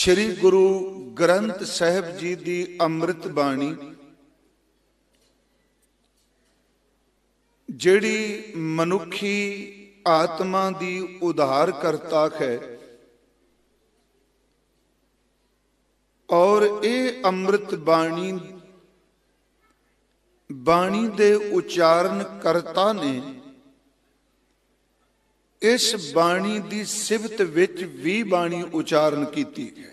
श्री गुरु ग्रंथ साहिब जी की अमृत बाणी जिहड़ी मनुखी आत्मा की उधार करता है और ये अमृत बाणी बाणी दे उचारण करता ने इस बाणी की सिफत विच भी बाणी उचारण की है।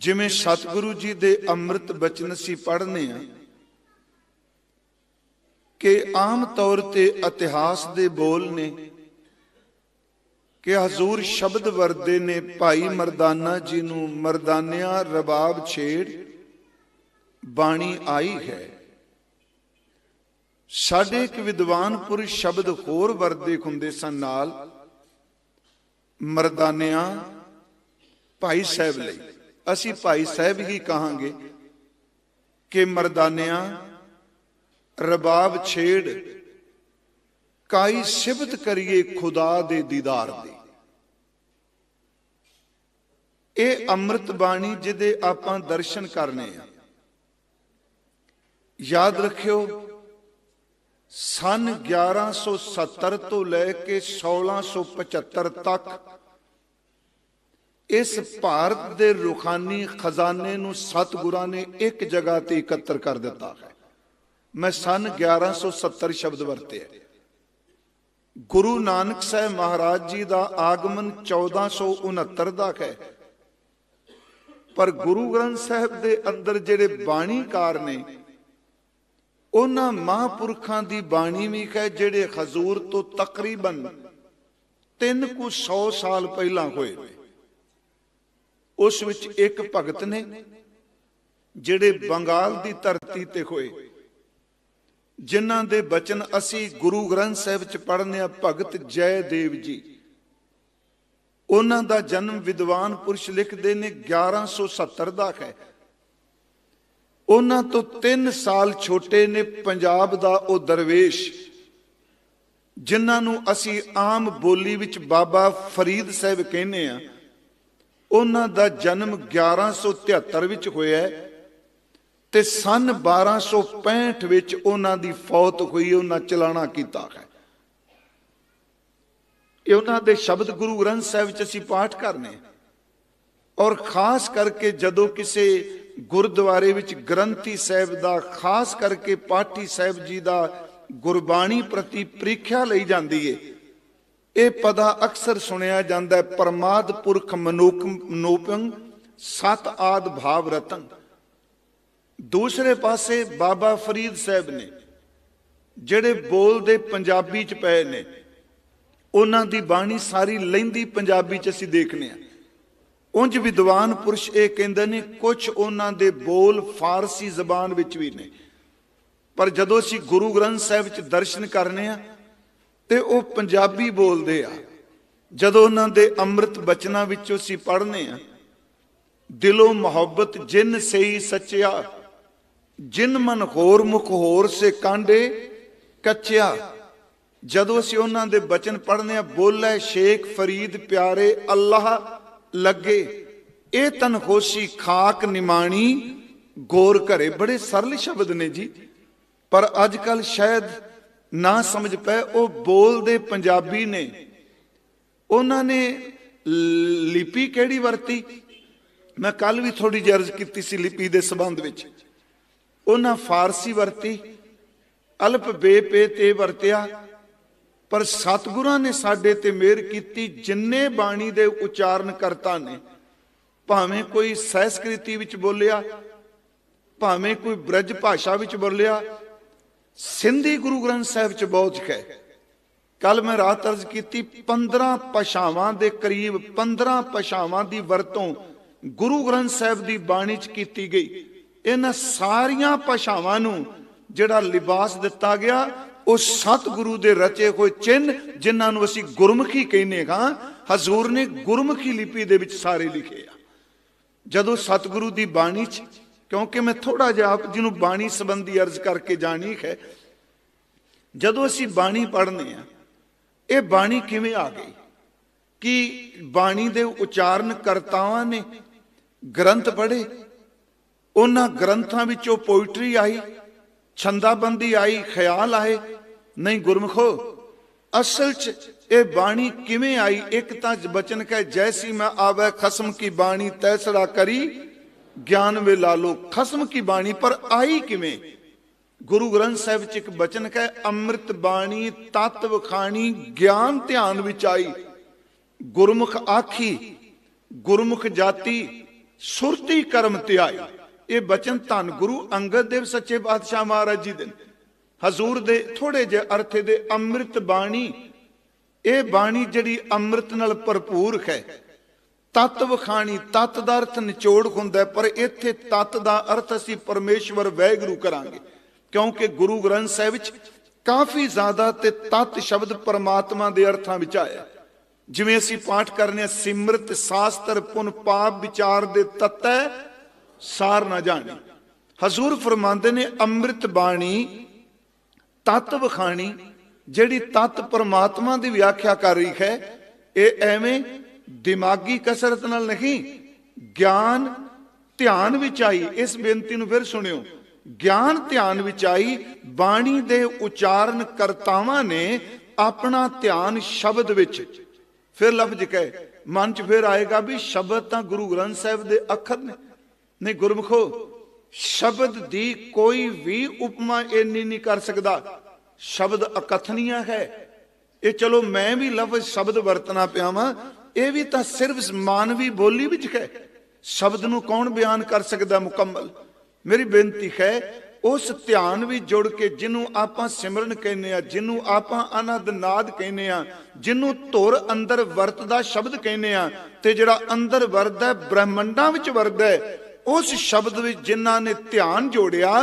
जिमें सतगुरु जी दे अमृत बचन असीं पढ़ने कि आम तौर ते इतिहास दे बोल ने कि हजूर शब्द वरदे ने भाई मरदाना जी नूं मरदानिया रबाब छेड़ बाणी आई है। साडे एक विद्वान पुरुष शब्द होर वरदे हुंदे सन नाल मरदानिया भाई साहब लई असीं भाई साहब ही कहांगे कि मरदानिया रबाब छेड़ काई सिफत करिए खुदा दे दीदार दी। ये अमृत बाणी जिहदे आपां दर्शन करने आ। याद रखियो सन 1170 तो लैके 1675 तक इस भारत दे रूहानी खजाने नूं सतगुरां ने एक जगह ते एकत्र कर दिता है। मैं सन 1170 शब्द वरते है। गुरु नानक साहब महाराज जी का आगमन 1469 का है, पर गुरु ग्रंथ साहब दे अंदर जिहड़े बाणीकार ने उन्हां महापुरखां दी बाणी भी है जिहड़े हजूर तो तकरीबन 300 साल पहला होए। उस विच एक भगत ने जिहड़े बंगाल दी धरती ते होए, जिन्हां दे बचन असी गुरु ग्रंथ साहिब च पढ़ने। भगत जयदेव जी, उन्हां दा जन्म विद्वान पुरुष लिखदे ने 1170 दा है। उन्हां तो 3 साल छोटे ने पंजाब दा ओ दरवेश जिन्हां नूं असी आम बोली विच बाबा फरीद साहब कहने आ। उन्हां दा जन्म 1173 विच होया ते सन 1265 विच उन्हां दी फौत हुई। उन्हां चलाना कीता है। ये उन्हां दे शब्द गुरु ग्रंथ साहिब च असीं पाठ करने और खास करके जदों किसे गुरुद्वारे विच ग्रंथी साहिब दा खास करके पाठी साहिब जी दा गुरबाणी प्रति प्रीख्या लई जांदी है। ये पदा अक्सर सुनिया जाता है, परमाद पुरख मनोपंग सत आद भाव रतन। दूसरे पासे बाबा फरीद साहब ने जिहड़े बोलदे पंजाबी च पए ने, उन्हां दी बाणी सारी लैंदी पंजाबी च असीं देखने आ। उंज विद्वान पुरुष ये कहंदे ने कुछ उन्हां दे बोल फारसी जबान विच भी ने, पर जदों असीं गुरु ग्रंथ साहिब च दर्शन करने आ ते वो पंजाबी बोलदे आ। जदों उन्हां दे अमृत बचनां विचों असीं पढ़ने आ, दिलों मोहब्बत जिन सही सच्चिया, जिन मन होर मुख होर से कांडे कच्चिया। जदों असीं उन्हां दे बचन पढ़ने आ, बोले शेख फरीद प्यारे अल्लाह लगे ए तनखोशी खाक निमाणी गोर घरे। बड़े सरल शब्द ने जी, पर अजकल शायद ना समझ पाए। वो बोलदे पंजाबी ने, उन्होंने लिपि केड़ी वरती। मैं कल भी थोड़ी जी अर्ज की सी लिपि दे संबंध विच। उन्हां फारसी वरती, अल्प बे पे ते वरतिया, पर सतगुरां ने साडे ते मेहर कीती। जिन्ने बाणी दे उचारण करता ने, भावें कोई संस्कृति विच बोलिया, भावें कोई ब्रज भाषा विच बोलिया, सिंधी गुरु ग्रंथ साहिब च बहुत है। कल मैं रात अर्ज की 15 भाषावां दे करीब 15 भाषावां दी वरतों गुरु ग्रंथ साहिब दी बाणी च कीती गई। इन्हां सारियां भाषावां नूं जिहड़ा लिबास दिता गया वो सतगुरु दे रचे हुए चिन्ह जिन्हां नूं असीं गुरमुखी कहने हां, हजूर ने गुरमुखी लिपि दे विच सारे लिखे आ। जदों सतगुरु दी बाणी च, क्योंकि मैं थोड़ा जिहा आप जिन्हों बाणी संबंधी अर्ज करके जानी है, जदों असीं बाणी पढ़ने आ, ये बाणी किवें आ गई। कि बाणी दे उचारण करतावां ने ग्रंथ पढ़े, उन्हां ग्रंथां विचों पोइट्री आई, छंदाबंदी आई, ख्याल आए? नहीं गुरमुखो, असल च ये बाणी किवें आई? एक तां बचन कह जैसी मैं आवे खसम की बाणी तैसरा करी ज्ञान वे लालो। खसम की बाणी पर आई किवें? गुरु ग्रंथ साहिब च एक बचन कह अमृत बाणी तत वखाणी ज्ञान ध्यान विच आई। गुरमुख आखी गुरमुख जाति सुरती कर्म त्याई। ये बचन धन गुरु अंगद देव सच्चे पातशाह महाराज जी दे हजूर दे थोड़े जे अर्थ दे अमृत बाणी। ये बाणी जड़ी अमृत नाल भरपूर है। तत वखाणी, तत दा अर्थ निचोड़ हुंदा, पर इत्थे तत दा अर्थ असीं परमेश्वर वैगुरु करांगे, क्योंकि गुरु ग्रंथ साहिब विच काफी ज्यादा ते तत शब्द परमात्मा दे अर्थां विच आया। जिवें असीं पाठ करने सिमरत शास्त्र पुन पाप विचार दे तत्तै सार ना जाने। हजूर फरमांदे ने अमृत बाणी तत वखाणी, जिहड़ी तत परमात्मा दी व्याख्या कर रही है, ये एवें दिमागी कसरत नाल नहीं, ज्ञान ध्यान विच आई। इस बेनती नूं फिर सुनियो, ज्ञान ध्यान विच आई। बाणी दे उचारण करतावां ने अपना ध्यान शब्द विच, फिर लफ्ज कहे मन च फिर आएगा भी शब्द तां गुरु ग्रंथ साहिब दे अखर ने। नहीं गुरमुखो, शब्द दी कोई भी उपमा इन्नी नहीं कर सकदा। शब्द अकथनीय है। ये चलो मैं भी लफ्ज शब्द वरतना पिया वां, ये भी तां सिर्फ मानवी बोली विच है। शब्द नूं कौन बयान कर सकदा मुकम्मल? मेरी बेनती है उस ध्यान भी जुड़ के जिन्हों आपां सिमरन कहने आ, जिन्हों आपां अनहद नाद कहने आ, जिन्हों धुर अंदर वरतदा शब्द कहने आ, ते जिहड़ा अंदर वरदा ब्रह्मंडां विच वरदा है, उस शब्द विच जिन्हां ने ध्यान जोड़िया,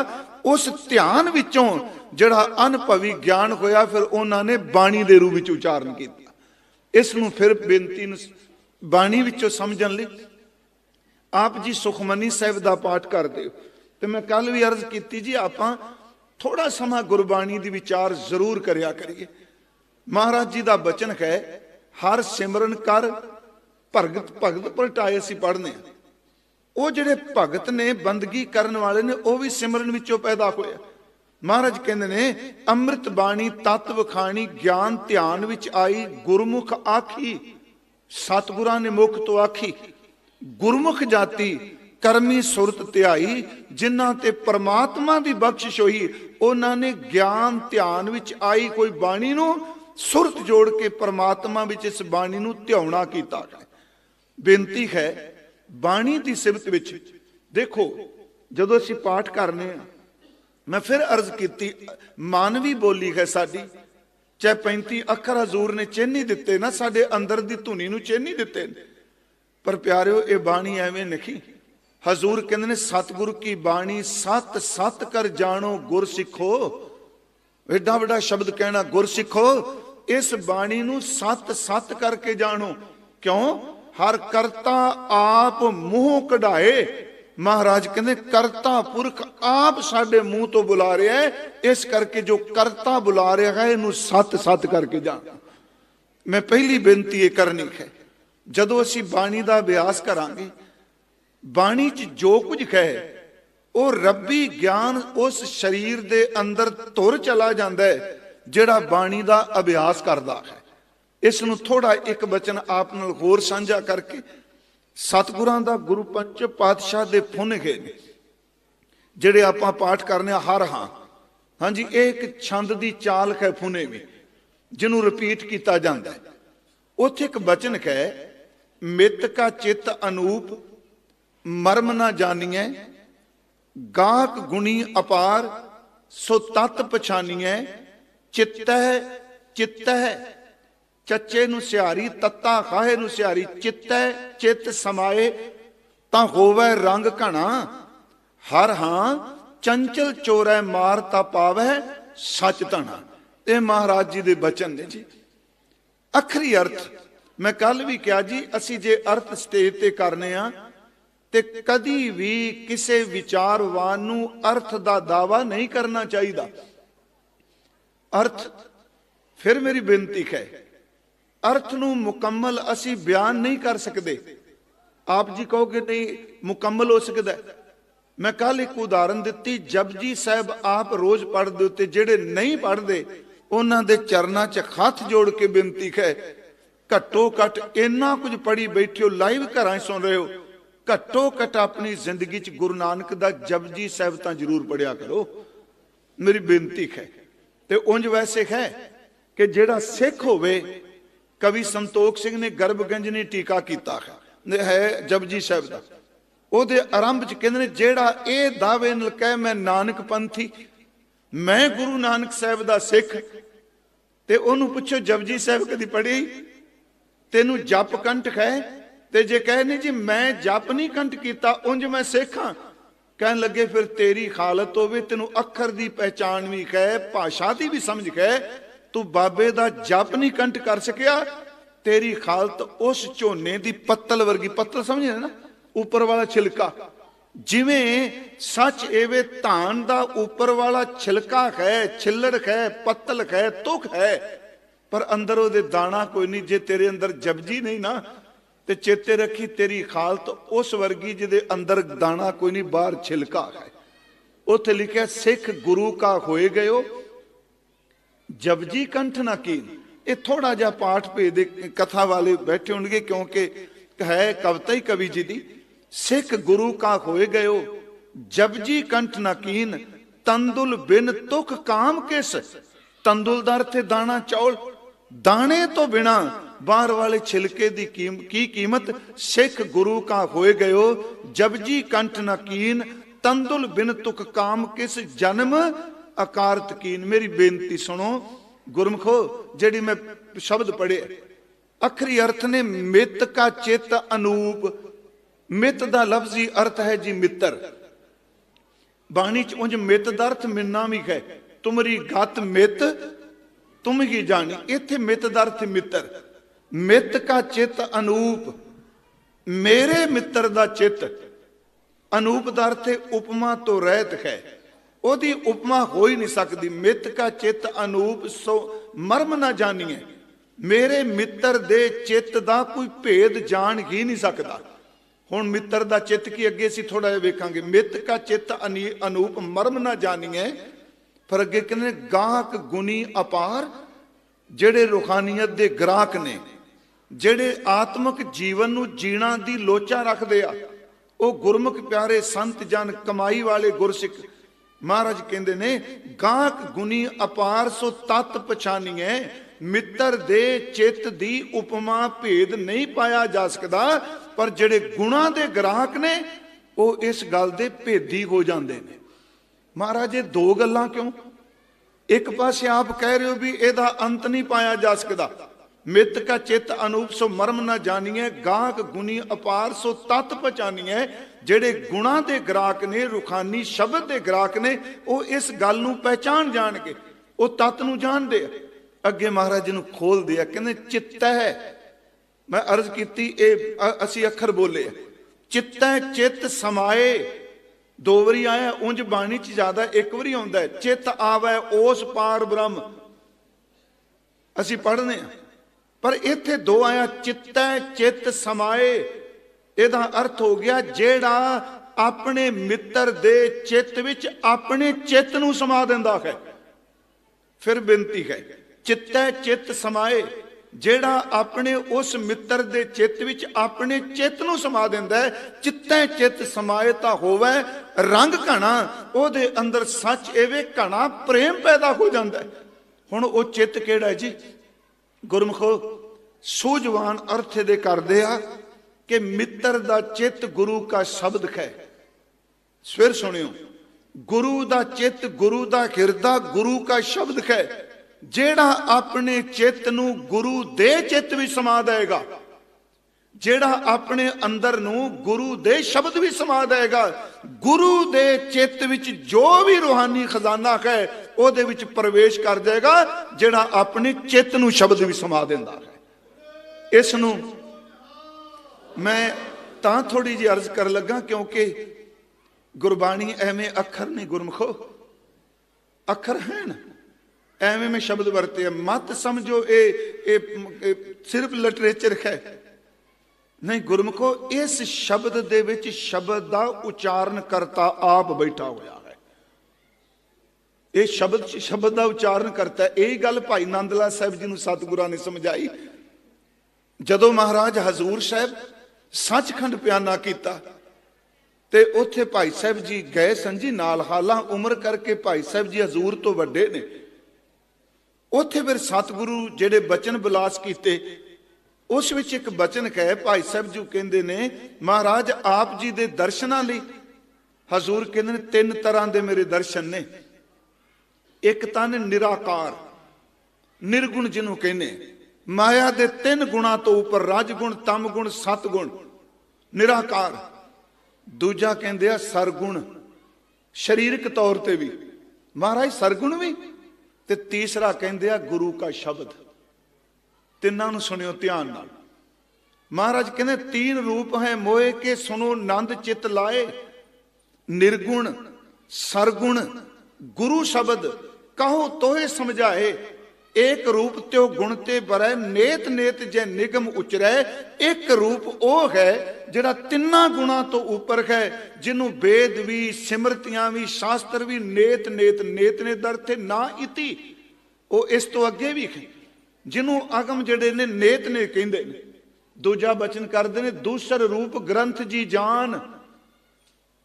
उस ध्यान विचों जिहड़ा अनुभवी ज्ञान होया, फिर उन्हां ने बाणी दे रूप विच उचारण कीता। इस नूं फिर बेनती नूं बाणी विचों समझण लई आप जी सुखमनी साहिब दा पाठ करदे हो, ते मैं कल भी अर्ज की जी आपां थोड़ा समा गुरबाणी दी विचार जरूर करिया करिए। महाराज जी दा बचन है हर सिमरन कर भगत भगत पलटाए। असीं पढ़ने वो जिहड़े भगत ने बंदगी करन वाले ने वो भी सिमरन विचों पैदा होया। महाराज कहंदे ने अमृत बाणी तत वखाणी ज्ञान ध्यान विच आई गुरमुख आखी। सतगुरां ने मुख तो आखी। गुरमुख जाति करमी सुरत त्याई, जिन्हां ते परमात्मा दी बख्शिश होई, उन्हां ने ज्ञान ध्यान विच आई। कोई बाणी नूं सुरत जोड़ के परमात्मा विच इस बाणी नूं ध्याउणा कीता है। बेनती है बाणी दी सिफत विच देखो, जदों असीं पाठ करने आ, मैं फिर अर्ज की मानवी बोली है साडी, चाहे 35 अखर हजूर ने चिन्ह दिते ना, साडे अंदर दी धुनी नूं चिन्ह दिते, पर प्यारिओ ये बाणी एवें नहीं। हजूर कहते ने सतगुरु की बाणी सत सत कर जानो गुर सिखो। एडा बड़ा शब्द कहना गुर सिखो। इस बाणी नूं सत सत करके जानो। क्यों? हर करता आप मुंह कढ़ाए। महाराज कहते करता पुरख आप साडे मुंह तो बुला रहा है, इस करके जो करता बुला रहा है इनू सत सत करके जाना। मैं पहली बेनती ये करनी है, जदों असीं बाणी दा अभ्यास करांगे, बाणी च जो कुछ है वो रब्बी ज्ञान उस शरीर दे अंदर तुर चला जाता है जिहड़ा बाणी दा अभ्यास करदा है। इस नूं थोड़ा एक बचन आप नाल होर साझा करके, सतगुरां दा गुरु पंच पातशाह दे फुन गए ने जिहड़े आपां पाठ करने हर हाँ जी, एक छंद दी चाल है फुने में जिन्हों रिपीट किया जाता है। उत्थे एक बचन है मित का चित अनूप मर्म ना जानिए, गाहक गुणी अपार सो तत पछानिए, चित्त है चित्त है चच्चे नूं सिहारी तत्ता खाहे नूं सिहारी, चित्त है चित समाए तां होवै रंग घना, हर हां चंचल चोरै मार ता पावै सच धना। ये महाराज जी दे बचन ने जी। अखरी अर्थ मैं कल भी कहा जी, असी जे अर्थ स्टेज ते करने आ ते कदी भी किसे विचारवान नूं अर्थ दा दावा नहीं करना चाहिए। अर्थ फिर मेरी बेनती है अर्थ नूं मुकम्मल असी बयान नहीं कर सकते। आप जी कहोगे नहीं मुकम्मल हो सकता है। मैं कल एक उदाहरण दी, जपजी साहब आप रोज पढ़ते हो, जेड़े नहीं पढ़ते उन्हां दे चरनां च हथ जोड़ के बेनती है, घट्टो घट इन्ना कुछ पढ़ी बैठे हो, लाइव घर सुन रहे हो, घट्टो घट अपनी जिंदगी च गुरु नानक दा जपजी साहब तां जरूर पढ़िया करो, मेरी बेनती है। ते उंज वैसे है कि जेड़ा सिख होवे, कवि संतोख सिंह ने गर्भगंजनी टीका कीता है जपजी साहब दा, ਉਹਦੇ ਆਰੰਭ ਚ ਕਹਿੰਦੇ ਨੇ ਜਿਹੜਾ ਇਹ ਦਾਅਵੇ ਨਾਲ ਕਹੇ ਮੈਂ ਨਾਨਕ ਪੰਥੀ, ਮੈਂ ਗੁਰੂ ਨਾਨਕ ਸਾਹਿਬ ਦਾ ਸਿੱਖ, ਤੇ ਉਹਨੂੰ ਪੁੱਛੋ ਜਪਜੀ ਸਾਹਿਬ ਕਦੀ ਪੜ੍ਹੀ, ਤੈਨੂੰ ਜਪ ਕੰਠ ਹੈ? ਤੇ ਜੇ ਕਹੇ ਨਹੀਂ ਜੀ ਮੈਂ ਜਪ ਨਹੀਂ ਕੰਠ ਕੀਤਾ, ਉਂਝ ਮੈਂ ਸਿੱਖ ਹਾਂ, ਕਹਿਣ ਲੱਗੇ ਫਿਰ ਤੇਰੀ ਹਾਲਤ ਹੋਵੇ ਤੈਨੂੰ ਅੱਖਰ ਦੀ ਪਹਿਚਾਣ ਵੀ ਹੈ, ਭਾਸ਼ਾ ਦੀ ਵੀ ਸਮਝ ਹੈ, ਤੂੰ ਬਾਬੇ ਦਾ ਜਪ ਨਹੀਂ ਕੰਠ ਕਰ ਸਕਿਆ, ਤੇਰੀ ਹਾਲਤ ਉਸ ਝੋਨੇ ਦੀ ਪੱਤਲ ਵਰਗੀ, ਪੱਤਲ ਸਮਝੇ ਨਾ उपर वाला छिलका, जिवें सच एवे धान दा उपर वाला छिलका है, छिल्लड़ है, पत्तल है, तुख है, पर अंदर ओदे दाना कोई नहीं। जे तेरे अंदर जपजी नहीं ना, ते चेते रखी तेरी हालत उस वर्गी जिदे अंदर दाना कोई नहीं, बाहर छिलका है। उत्थे लिखा सिख गुरु का होए गयो जपजी कंठ ना कीन। ये थोड़ा जा पाठ भेज कथा वाले बैठे होंगे, क्योंकि है कविता ही कवि जी दी। सिख गुरु का होए गयो जपजी कंठ न कीन, तंदुल बिन तुख काम किस। तंदुल दा अर्थ दाना चौल, दाने तो बिना बाहर वाले छिलके की कीमत। सिख गुरु का होए गयो जपजी कंठ न कीन, तंदुल बिन तुख काम किस, जन्म अकारत कीन। मेरी बेनती सुनो गुरमुखो, जेड़ी मैं शब्द पढ़े अखरी अर्थ ने मित का चित अनूप। मित दा लफ्जी अर्थ है जी मित्र। बाणी च उंज मित दा अर्थ मिलना भी है, तुमरी गत मित तुम ही जानी, इत्थे मित दा अर्थ मित्र। मित का चित अनूप, मेरे मित्र दा चित। अनूप दा अर्थ उपमा तो रहत है, ओदी उपमा हो ही नहीं सकती। मित का चित अनूप सो मर्म ना जानिए, मेरे मित्र दे चित दा कोई भेद जान ही नहीं सकता। हुण मित्र दा चित की अगे असीं थोड़ा जिहा वेखांगे। मित का चित अनूप मर्म ना जानिए, पर अगे कहने गाहक गुनी अपार। जेड़े रूहानीयत दे ग्राहक ने, जेड़े आत्मक जीवन नूं जीना दी लोचा रखदे आ, वो गुरमुख प्यारे संत जन कमाई वाले गुरसिख। महाराज कहंदे ने गाहक गुनी अपार सो तत पछानीए, मित्र दे चित दी उपमा भेद नहीं पाया जा सकता। पर जेड़े गुणा दे ग्राहक ने वो इस गल दे भेदी हो जाते हैं। महाराज ये दो गल्लां क्यों? एक पासे आप कह रहे हो भी एदा अंत नहीं पाया जा सकता, मित का चित अनूप सो मर्म ना जानिए, गाहक गुनी अपार सो तत पहचानिए। जेड़े गुणा दे ग्राहक ने, रूखानी शब्द दे ग्राहक ने, वो इस गल नूं पहचान जान के वो तत नूं जानदे। अगे महाराज जी नूं खोल दिया, कहंदे चित्त है। मैं अर्ज की असी अखर बोले चित्त चित समाए, दो बारी आया, उंज बाणी च ज्यादा एक बारी आउंदा है। चित आवे ओस पार ब्रह्म, असी पढ़ने, पर इत्थे दो आया चित्त चित समाए। इहदा अर्थ हो गया जेड़ा अपने मित्र दे चित्त विच अपने चित्त नूं समा दिंदा है। फिर बेनती है चित्त चित समाए, जेड़ा अपने उस मित्र दे चित्त विच अपने चित्त नूं समा दिंदा है। चित्तै चित्त समाए तां होवे रंग घना, ओहदे अंदर सच एवे घना प्रेम पैदा हो जाता है। हुण वो चित्त किहड़ा है जी? गुरमुखो सूझवान अर्थ दे करदे आ कि मित्र दा चित्त गुरु का शब्द है। फिर सुनियो, गुरु दा चित्त, गुरु दा हिरदा गुरु का शब्द है। जेड़ा अपने चित्त नूं गुरु दे चित्त भी समा देगा, जेड़ा अपने अंदर नूं गुरु दे शब्द भी समा देगा, गुरु दे चित्त विच जो भी रूहानी खजाना है ओहदे विच प्रवेश कर जाएगा, जेड़ा अपने चित्त नूं शब्द भी समा देंदा है। इस नूं मैं तां थोड़ी जी अर्ज कर लगा क्योंकि गुरबाणी एवें अखर नहीं गुरमुखो, अखर है ना, ਐਵੇਂ ਮੈਂ ਸ਼ਬਦ ਵਰਤੇ, ਮਤ ਸਮਝੋ ਇਹ ਸਿਰਫ ਲਿਟਰੇਚਰ ਹੈ। ਨਹੀਂ ਗੁਰਮੁਖੋ, ਇਸ ਸ਼ਬਦ ਦੇ ਵਿੱਚ ਸ਼ਬਦ ਦਾ ਉਚਾਰਨ ਕਰਤਾ ਆਪ ਬੈਠਾ ਹੋਇਆ ਹੈ। ਇਹ ਸ਼ਬਦ ਦਾ ਉਚਾਰਨ ਕਰਤਾ। ਇਹੀ ਗੱਲ ਭਾਈ ਨੰਦ ਲਾਲ ਸਾਹਿਬ ਜੀ ਨੂੰ ਸਤਿਗੁਰਾਂ ਨੇ ਸਮਝਾਈ। ਜਦੋਂ ਮਹਾਰਾਜ ਹਜ਼ੂਰ ਸਾਹਿਬ ਸੱਚਖੰਡ ਪਿਆਨਾ ਕੀਤਾ ਤੇ ਉੱਥੇ ਭਾਈ ਸਾਹਿਬ ਜੀ ਗਏ ਸਨ ਜੀ ਨਾਲ। ਹਾਲਾਂ ਉਮਰ ਕਰਕੇ ਭਾਈ ਸਾਹਿਬ ਜੀ ਹਜ਼ੂਰ ਤੋਂ ਵੱਡੇ ਨੇ। ਉੱਥੇ ਫਿਰ ਸਤਿਗੁਰੂ ਜਿਹੜੇ ਬਚਨ ਬਿਲਾਸ ਕੀਤੇ, ਉਸ ਵਿੱਚ ਇੱਕ ਬਚਨ ਕਹੇ ਭਾਈ ਸਾਹਿਬ ਜੀ ਕਹਿੰਦੇ ਨੇ, ਮਹਾਰਾਜ ਆਪ ਜੀ ਦੇ ਦਰਸ਼ਨਾਂ ਲਈ ਹਜ਼ੂਰ ਕਹਿੰਦੇ ਨੇ 3 ਤਰ੍ਹਾਂ ਦੇ ਮੇਰੇ ਦਰਸ਼ਨ ਨੇ। ਇੱਕ ਤਾਂ ਨੇ ਨਿਰਾਕਾਰ, ਨਿਰਗੁਣ ਜਿਹਨੂੰ ਕਹਿੰਦੇ, ਮਾਇਆ ਦੇ 3 ਗੁਣਾ ਤੋਂ ਉੱਪਰ, ਰਜ ਗੁਣ, ਤਮ ਗੁਣ, ਸਤ ਗੁਣ, ਨਿਰਾਕਾਰ। ਦੂਜਾ ਕਹਿੰਦੇ ਆ ਸਰਗੁਣ, ਸਰੀਰਕ ਤੌਰ ਤੇ ਵੀ ਮਹਾਰਾਜ ਸਰਗੁਣ ਵੀ। ਤੇ ਤੀਸਰਾ ਕਹਿੰਦੇ ਆ ਗੁਰੂ ਕਾ ਸ਼ਬਦ। ਤਿੰਨਾਂ ਨੂੰ ਸੁਣਿਓ ਧਿਆਨ ਨਾਲ। ਮਹਾਰਾਜ ਕਹਿੰਦੇ 3 ਰੂਪ ਹੈ ਮੋਏ ਕੇ ਸੁਨੋ ਨੰਦ ਚਿਤ ਲਾਏ, ਨਿਰਗੁਣ, ਸਰਗੁਣ, ਗੁਰੂ ਸ਼ਬਦ ਕਹੋ ਤੋਏ ਸਮਝਾਏ। ਇੱਕ ਰੂਪ ਤਿਉ ਗੁਣ ਤੇ ਬਰੈ, ਨੇਤ ਨੇਤ ਜੇ ਨਿਗਮ ਉਚਰੈ। ਇੱਕ ਰੂਪ ਉਹ ਹੈ ਜਿਹੜਾ 3 ਗੁਣਾ ਤੋਂ ਉੱਪਰ ਹੈ, ਜਿਹਨੂੰ ਵੇਦ ਵੀ, ਸਿਮਰਤੀਆਂ ਵੀ, ਸ਼ਾਸਤਰ ਵੀ ਨੇਤ ਨੇਤ, ਨੇਤ ਨੇ ਦਰ ਤੇ ਨਾ ਇਤੀ, ਉਹ ਇਸ ਤੋਂ ਅੱਗੇ ਵੀ ਹੈ, ਜਿਹਨੂੰ ਅਗਮ ਜਿਹੜੇ ਨੇ ਨੇਤ ਨੇ ਕਹਿੰਦੇ ਨੇ। ਦੂਜਾ ਬਚਨ ਕਰਦੇ ਨੇ ਦੂਸਰ ਰੂਪ ਗ੍ਰੰਥ ਜੀ ਜਾਨ।